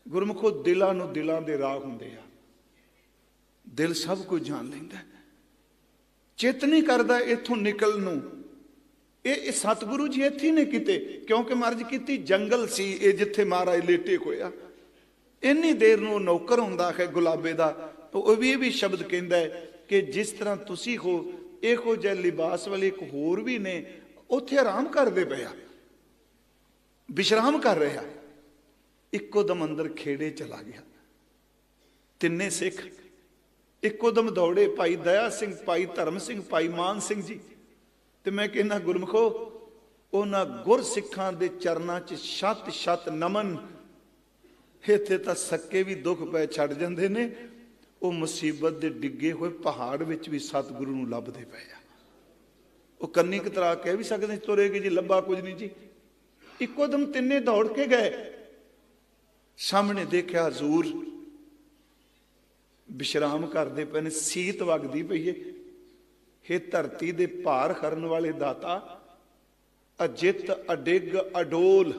गुरमुखो दिलां नूं दिलां दे राह हुंदे आ, दिल सब कुछ जान लैंदा, चित नहीं करदा इत्थों निकलण नूं। ये सतगुरु जी इत्थे ने किते क्योंकि मर्ज कीती जंगल सी ये जिथे महाराज लेटे होया। इन्नी देर नूं नौकर हुंदा है गुलाबे दा, तो वह भी शब्द कहता है कि जिस तरह तुसी हो इहो जिहे लिबास वाले एक होर भी ने, उत्थे आराम करदे पे आ, विश्राम कर रहा। इको दम अंदर खेड़े चला गया, तिन्ने सिख इको दम दौड़े, भाई दया सिंह भाई धर्म सिंह भाई मान सिंह जी। तो मैं कहना गुरमुखो उन्होंने गुर सिखां दे चरनां च शत शत नमन। इत्थे तां सक्के भी दुख पै छड़ जांदे ने, वो मुसीबत दे डिगे हुए पहाड़ विच भी सतगुरु नूं लभदे पए आ। वो कन्नी कतरा कह भी सकदे तुरेगी जी लब्भा कुछ नहीं जी। इको दम तिन्ने दौड़ के गए, सामने देखा हजूर विश्राम करते पे ने, सीत वगदी पई है, हे धरती दे भार करन वाले दाता, अजित अडिग अडोल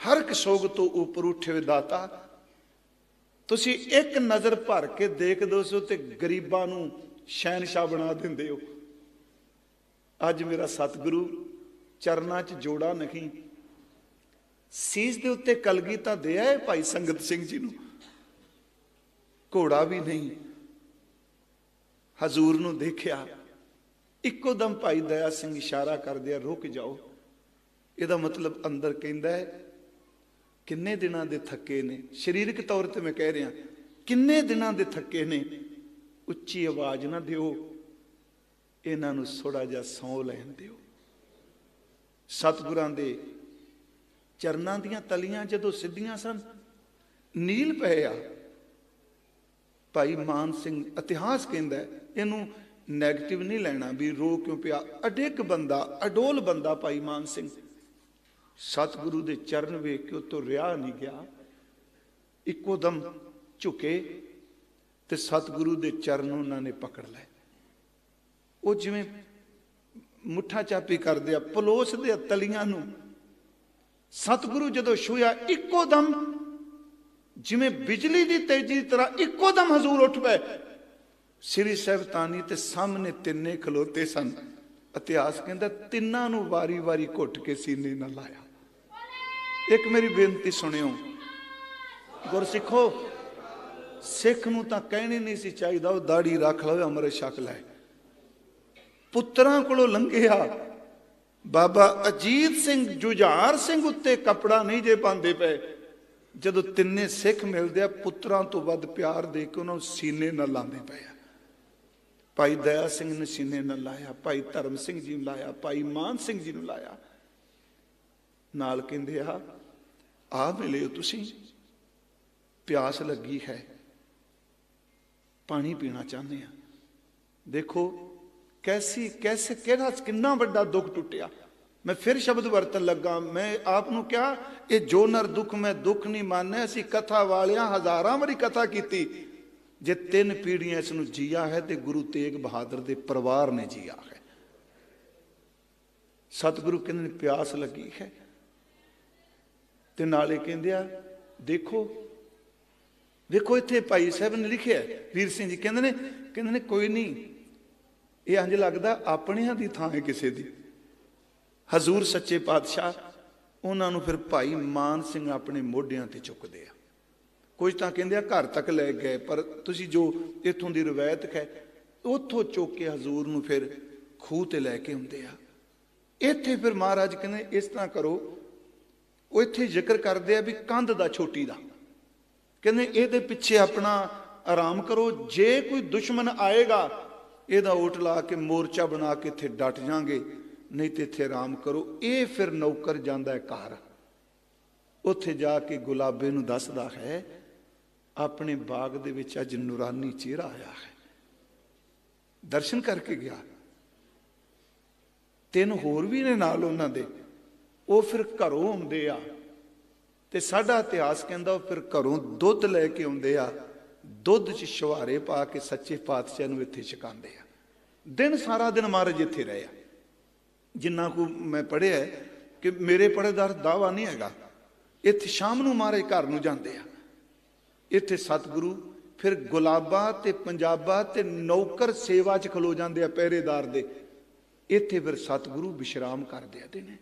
हर एक सोग तो ऊपर उठे हुए दाता, तुसी एक नज़र भर के देख दो सो ते गरीबां नूं शहनशाह बना दिंदे हो। अज मेरा सतगुरु चरनां च जोड़ा नहीं, सीस दे उत्ते कलगी तां दे आए भाई संगत सिंह जी नूं, घोड़ा भी नहीं। हजूर नूं देखिया, इक्को दम भाई दया सिंह इशारा कर दिया, रुक जाओ। इहदा मतलब अंदर कहंदा है किन्ने दिनां दे थके ने, शरीरक तौर ते मैं कह रहा, किन्ने दिनां दे थके ने, उच्ची आवाज ना दिओ, इन्हां नूं थोड़ा जिहा सौ लैण दिओ। सतगुरां दे चरनां दीयां तलियां जदों सिद्धियां सन, नील पए आ। भाई मान सिंह इतिहास कहंदा है, इहनूं नैगेटिव नहीं लेना भी रो क्यों पिया, अडिग बंदा अडोल बंदा भाई मान सिंह। सतगुरु दे चरण वेख के उतों रिहा नहीं गया, इक्को दम झुके ते सतगुरु दे चरण उन्होंने पकड़ लए। वो जिवें मुठा चापी कर दिया, पलोस दे तलियां नूं सतगुरु जदों छूया, इक्को दम जिवें बिजली की तेजी की तरह इक्को दम हजूर उठ पे। श्री साहिबतानी ते सामने तिन्ने खलोते सन। इतिहास कहता तिन्हां नूं वारी वारी घुट के सीने न लाया। एक मेरी बेनती सुनियो गुरसिखो, सिख नूं तां कहनी नहीं सी चाहिदा वो दाढ़ी रख लवे अमृत छक लै। पुत्रां कोलों लंघिया, बाबा अजीत सिंह जुझार सिंह उत्ते कपड़ा नहीं जे पांदे पे। जदों तिन्ने सिख मिलदे आ, पुत्रां तो वध प्यार दे के उन्हां नूं सीने न लांदे पे। भाई दया सिंह ने सीने न लाया, भाई धर्म सिंह जी नूं लाया, भाई मान सिंह जी नूं लाया। नाल कहंदे आ मिले हो तुसीं, प्यास लगी है, पानी पीना चाहते हैं। देखो कैसी कैसे केड़ा किन्ना बड़ा दुख टुटिया। मैं फिर शब्द वरतन लगा, मैं आपनूं क्या ये जो नर दुख मैं दुख नहीं माने। असी कथा वालियां हज़ारां वारी कथा कीती, जे 3 पीढ़ियां इसनूं जिया है तो गुरु तेग बहादुर दे परिवार ने जिया है। सतगुरु कहंदे प्यास लगी है ते नाले कहंदे आ देखो देखो इत्थे भाई साहब ने लिखिया, वीर सिंह जी कहंदे ने कोई नहीं, ये इंज लगदा अपनियां दी थां है किसे दी। हजूर सच्चे पातशाह उन्होंने फिर भाई मान सिंह अपने मोढियां ते चुकदे आ। कुछ तां कहंदे घर तक ले गए, पर तुसी जो इत्थों दी रवायत है उत्थों चुक के हजूर नूं फिर खूह ते लैके आउंदे आ। इत्थे फिर महाराज कहंदे इस तरह करो, वो इत्थे जिक्र करदे आ भी कंध दा छोटी दा, कहंदे इहदे पिछे अपना आराम करो, जे कोई दुश्मन आएगा इहदा ओट ला के मोर्चा बना के इत्थे डट जांगे, नहीं तो इत्थे आराम करो। ये फिर नौकर जांदा है घर, उत्थे जाके गुलाबे नूं दसदा है अपने बाग दे विच अज नूरानी चेहरा आया है। दर्शन करके गया, 3 होर भी ने नाल उन्हां दे, वो फिर घरों आउंदे आ ते साडा इतिहास कहंदा वो फिर घरों दुध लैके आउंदे आ, दुध च छुहारे पा के सच्चे पातशाह नूं इत्थे छकांदे आ। दिन सारा दिन महाराज इत्थे रहे आ। जिन्ना को मैं पढ़िया है कि मेरे पढ़ेदार दावा नहीं हैगा, इत्थे शाम नूं महाराज घर नूं जांदे आ। इत्थे सतगुरु फिर गुलाबा ते पंजाबा ते नौकर सेवा च खलो जांदे आ पहरेदार दे। इत्थे फिर सतगुरु विश्राम करदे आ दिने।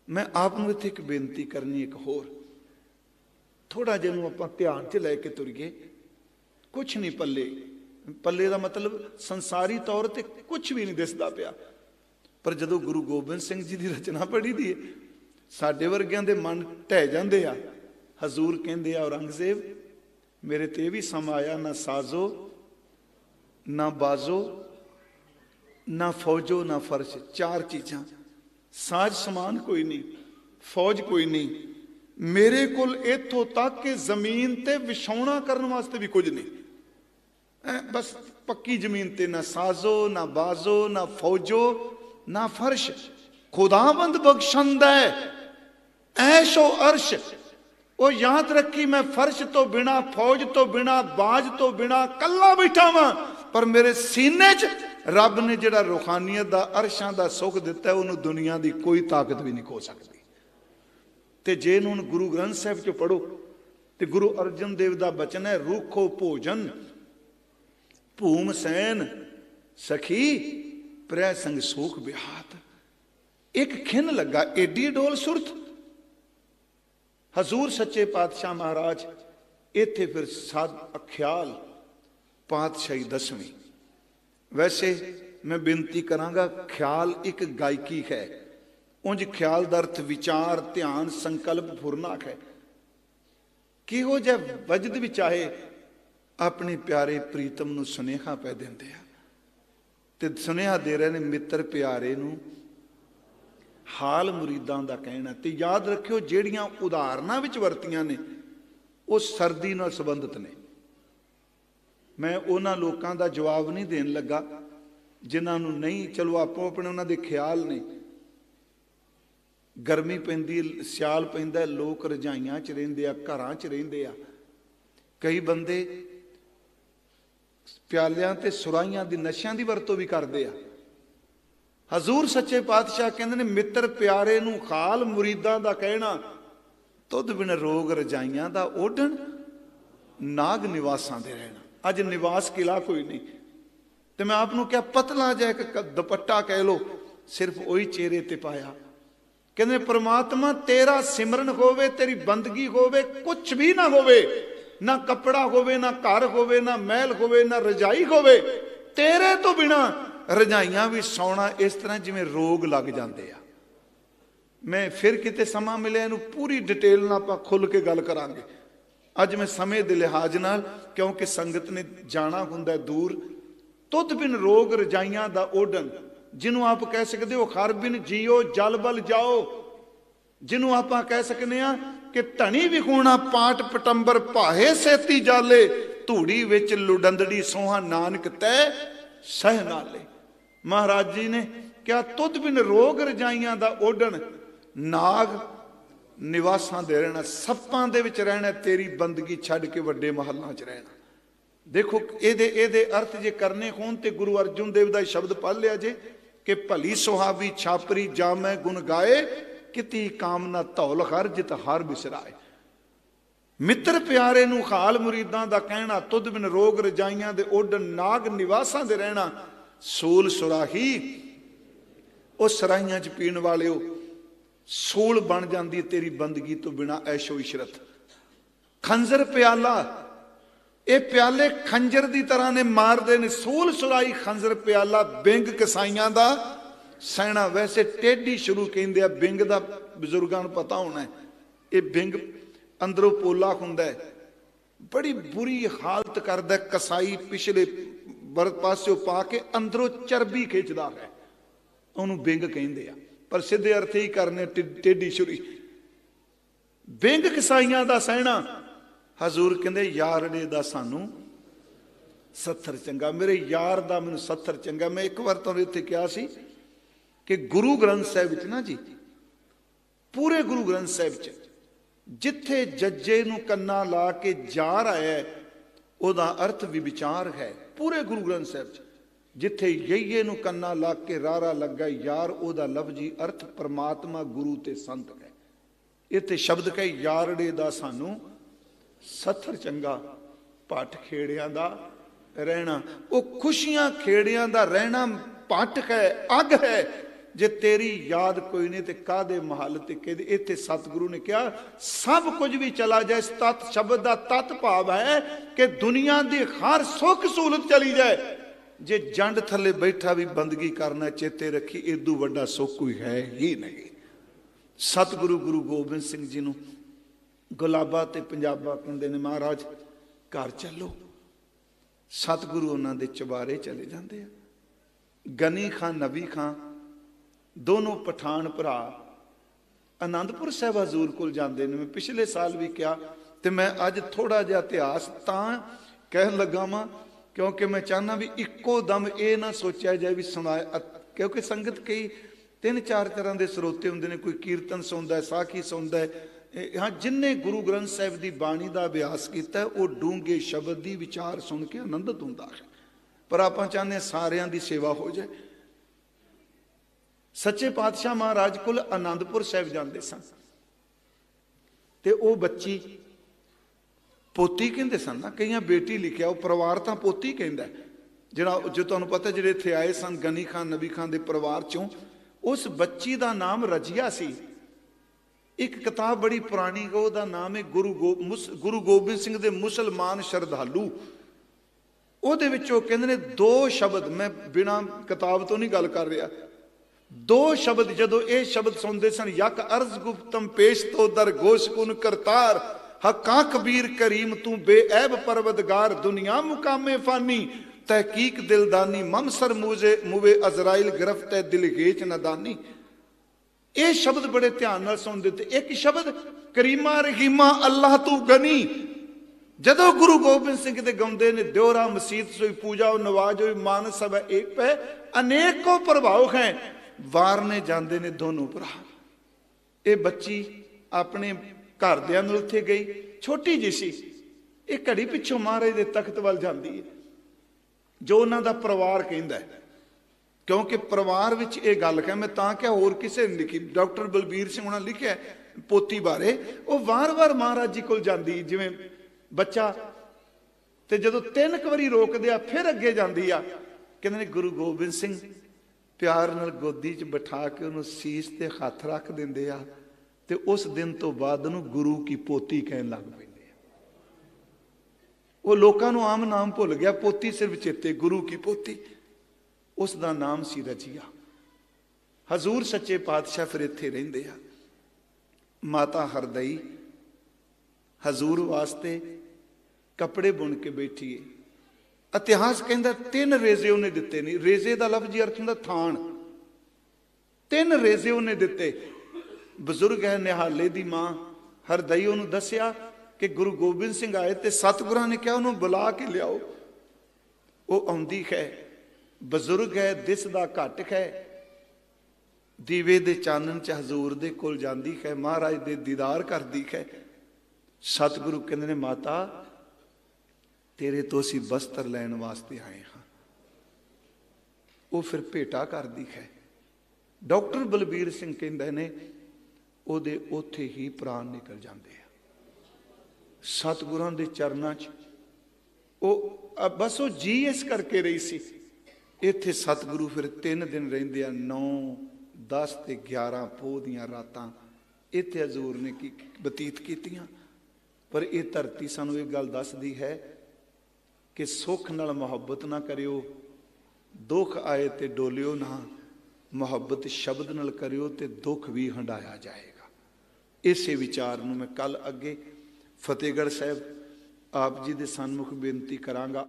मैं आपनूं इत्थे एक बेनती करनी, एक होर थोड़ा जिहनूं आपां ध्यान च लैके तुरीए। कुछ नहीं पल्ले, पल्ले दा मतलब संसारी तौर ते कुछ भी नहीं दिसदा पिया, पर जदों गुरु गोबिंद सिंह जी की रचना पढ़ी दी है साडे वर्गियां दे मन ढह जांदे आ। हजूर कहंदे आ औरंगजेब मेरे ते भी सम आया, ना साजो ना बाजो ना फौजो ना फर्श। 4 चीज़ां, साज समान कोई नहीं, फौज कोई नहीं, मेरे कोल इत्थों तक कि जमीन ते विछाउणा करने वास्ते भी कुछ नहीं। बस पक्की जमीन ते ना साजो ना बाजो ना फौजो ना फर्श। खुदावंद बख्शंद है ऐशो अर्श। वो याद रखी मैं फर्श तो बिना, फौज तो बिना, बाज तो बिना कल्ला बैठा वां, पर मेरे सीने च रब ने जिहड़ा रूहानीयत दा अरशां दा सुख दिता उन्होंने दुनिया की कोई ताकत भी नहीं खो सकती। तो जे हुण गुरु ग्रंथ साहिब चो पढ़ो तो गुरु अर्जन देव का बचन है, रूखो भोजन भूम सैन सखी प्रै संग सोख बिहात। एक खिन लगा एडी डोल सुरत। हजूर सच्चे पातशाह महाराज इत्थे फिर साध अख्याल पातशाही 10वीं। वैसे मैं बेनती करांगा, ख्याल एक गायकी है, उंज ख्याल दा अर्थ विचार ध्यान संकल्प फुरनाक है। किहो जिहा वजद भी चाहे अपने प्यारे प्रीतम नूं सुनेहा पै दिंदे आ ते सुनेहा दे रहे ने मित्र प्यारे नूं हाल मुरीदां दा कहना। ते याद रखियो जिहड़ियां उदाहरणां विच वरतियां ने वो सर्दी नाल संबंधित ने। मैं उन्हां लोकां दा जवाब नहीं देन लगा जिन्हां नूं नहीं, चलो आपो अपने उन्हां दे ख्याल ने। गर्मी पैंदी सियाल पैंदा लोग रजाइयां च रहिंदे आ, घरां च रहिंदे आ। कई बंदे प्यालियां ते सुराइयां दी नशियां दी वरतों भी करदे आ। हजूर सच्चे पातशाह कहंदे ने मित्र प्यारे नूं खाल मुरीदां दा कहना, तुद बिन रोग रजाइयां दा ओढ़ण नाग निवासां दे रहना। अज निवास किला कोई नहीं, तो मैं आपनूं क्या पतला जिहा एक दुपट्टा कह लो सिर्फ वही चेहरे ते पाया। कहते परमात्मा तेरा सिमरन होवे, तेरी बंदगी होवे, कुछ भी ना होवे, ना कपड़ा होवे, ना घर होवे, ना महल होवे, ना रजाई होवे, तेरे तो बिना रजाइयां भी सौना इस तरह जिवें रोग लग जाते आ। मैं फिर किते समा मिले इनू पूरी डिटेल नाल आपां खुल के गल करांगे। अज मैं समय दे लिहाज नाल, क्योंकि संगत ने जाना हुंदा दूर। तुद बिन रोग रजाइयां दा ओढ़न, जिन्हों आप कह सकते हो खर बिन जियो जल बल जाओ, जिन्हों आप कह सकते हैं कि धनी विखूणा पाट पटंबर भाहे सेती जाले, धूड़ी विच लुडंदड़ी सोहा नानक तै सह नाले। महाराज जी ने क्या तुद बिन रोग रजाइयां दा ओढ़न नाग निवासां दे रहना, सप्पां दे विच रहना, तेरी बंदगी छड्ड के वड्डे महलां च रहना। देखो एदे अर्थ जे करने होण ते गुरु अर्जुन देव दा शब्द पढ़ लिया जे कि भली सुहावी छापरी जामै गुण गाए, किती कामना धौल हर जित हार बिसराए। मित्र प्यारे नूं हाल मुरीदां दा कहना, तुद बिन रोग रजाइयां दे ओढ़न नाग निवासां दे रहना। सूल सुराही, ओ सराहियां च पीण वालिओ, सूल बन जाती तेरी बंदगी तो बिना ऐशो इशरत। खंजर प्याला, ये प्याले खंजर की तरह ने मारते ने। सूल सुराई खंजर प्याला, बिंग कसाइयां दा सहना। वैसे टेढ़ी शुरू कहते हैं, बिंग का बजुर्गों को पता होना है, ये बिंग अंदरों पोला हुंदा है, बड़ी बुरी हालत करदा है। कसाई पिछले पासों पा के अंदरों चरबी खिंचदा है, उन्होंने बिंग कहते हैं, पर सीधे अर्थ ही करने टेढ़ी छुरी। बिंग कसाइयां दा सहना। हजूर कहते यारड़े दा सानू सत्थर चंगा, मेरे यार दा मैनू सत्थर चंगा। मैं एक बार तुहानूं इत्थे कहा सी कि गुरु ग्रंथ साहिब च ना जी, पूरे गुरु ग्रंथ साहिब च जिथे जज्जे नूं कन्ना ला के जार आया है, उहदा अर्थ भी विचार है। पूरे गुरु ग्रंथ साहिब च जिथे यईये नूं कन्ना ला के रारा लगा यार, उहदा लफ्जी अर्थ परमात्मा गुरु ते संत है। इत्थे शब्द कहे यारड़े दा सानू सत्थर चंगा, पट खेड़ियां दा रहना। वो खुशियां खेड़ियां दा रहना पट है, अग है। जे तेरी याद कोई नहीं तो कादे महल ते कहदे। इत्थे सतगुरु ने कहा सब कुछ भी चला जाए, तत् शब्द का तत् भाव है कि दुनिया की हर सुख सहूलत चली जाए, जे जंड थले बैठा भी बंदगी करना चेते रखी, इदू वड्डा सुख कोई है ही नहीं। सतगुरु गुरु गोबिंद सिंह जी नूं गुलाबा ते पंजाबा कहंदे ने, महाराज घर चलो। सतगुरु उन्हां दे चबारे चले जाते हैं। गनी खां नबी खां दोनों पठान भरा आनंदपुर साहिब हजूर कोल जाते हैं। मैं पिछले साल भी कहा, तो मैं अज थोड़ा जिहा इतिहास तां कहन लगा वां क्योंकि मैं चाहना भी इक्को दम ये ना सोचा जाए भी सुनाया, क्योंकि संगत कई तीन चार तरह के स्रोते होंदे ने, कोई कीर्तन सुनता है, साखी सुनता है। हाँ, जिन्हें गुरु ग्रंथ साहिब की बाणी का अभ्यास किया वो डूंगे शब्द की विचार सुन के आनंदित होंदा है। पर आप चाहते हैं सारियां दी सेवा हो जाए। सच्चे पातशाह महाराज कोल आनंदपुर साहिब जाते सन ते वो बच्ची पोती कहते सन ना, कई बेटी लिखिया, वो परिवार तो पोती कहता है। जिहड़ा जो तुहानूं पता जिहड़े इत्थे आए सन गनी खान नबी खान के परिवार चों, उस बच्ची का नाम रजिया सी। एक किताब बड़ी पुरानी का नाम है गुरु गोबिंद सिंह दे मुसलमान श्रद्धालु। ਉਹਦੇ ਵਿੱਚੋਂ ਕਹਿੰਦੇ ਨੇ दो शब्द, मैं बिना किताब तो नहीं गल कर रहा, दो शब्द जदों ये शब्द सुनते सन, यक अर्ज गुप्तम पेश तो दर गोश कुन करतार, हका कबीर करीम तू बेऐब परवदगार, दुनिया मुकामे फानी तहकीक दिलदानी, ममसर मुवे अजराइल गिरफ्त दिल गेच नदानी। ये शब्द बड़े ध्यान नाल सुनते थे। एक शब्द करीमा रहीमा अल्लाह तू गनी, जदों गुरु गोबिंद सिंह दे गाउंदे ने, द्योरा मसीत सोई पूजा नवाज होई मान सब एक पे अनेकों प्रभाव हैं, वारने जाते ने दोनों भरा। ये बच्ची अपने घरदियां नाल उत्थे गई, छोटी जी सी, ये घड़ी पिछों महाराज दे तख्त वल जांदी है, जो उन्हां दा परिवार कहंदा है। क्योंकि परिवार विच ये गल कह, मैं तां क्या होर किसे ने लिखी, डॉक्टर बलबीर सिंह उन्हां लिखिआ पोती बारे, वो वार वार महाराज जी कोल जांदी, जिवें बच्चा ते जदों 3 वारी रोक दिया फिर अगे जाती आ। कहते हैं गुरु गोबिंद सिंह प्यार नाल गोदी च बिठा के उन्होंने सीस ते हथ रख देंदे आ, ते उस दिन तो बाद उन्होंने गुरु की पोती कहन लग पैंदे आ। वो लोकां नूं आम नाम भुल गया, पोती सिर्फ चेते, गुरु की पोती, उसका नाम सी रजिया। हजूर सच्चे पातशाह फिर इत्थे रहिंदे आ। माता हरदई हजूर वास्ते कपड़े बुन के बैठी है। इतिहास कहता 3 रेजे उन्हें दिते नहीं, रेजे का लफ्ज ही अर्थ होंदा थान, 3 रेजे उन्हें दिते। बजुर्ग है निहाले दी मां हरदई उन्होंने दसिया कि गुरु गोबिंद सिंह आए तो सतगुरां ने कहा उन्होंने बुला के लियाओ। वो आउंदी है, बजुर्ग है, दिसदा घट है, दीवे दे चानन च हजूर दे कोल जांदी है, महाराज दे दीदार करदी है। सतगुरु कहते ने माता तेरे तो असी बस्तर लैन वास्ते आए हाँ। वो फिर भेटा कर दी है। डॉक्टर बलबीर सिंह कहते ने ओदे उथे ही प्राण निकल जाते हैं सतगुरां दे चरनां च। वो बस वो जी इस करके रही सी। इत्थे सतगुरु फिर 3 दिन रहिंदे आ, 9, 10 ते 11 पोह दियां रातां इत्थे हजूर ने की बतीत कीतियां। पर यह धरती सानू एक गल दसदी है कि सुख नाल मुहब्बत ना करियो, दुख आए तो डोलियो ना, मुहब्बत शब्द नाल करियो तो दुख भी हंडाया जाएगा। इसे विचार नूं मैं कल अगे फतेहगढ़ साहब आप जी दे सन्मुख बेनती करांगा।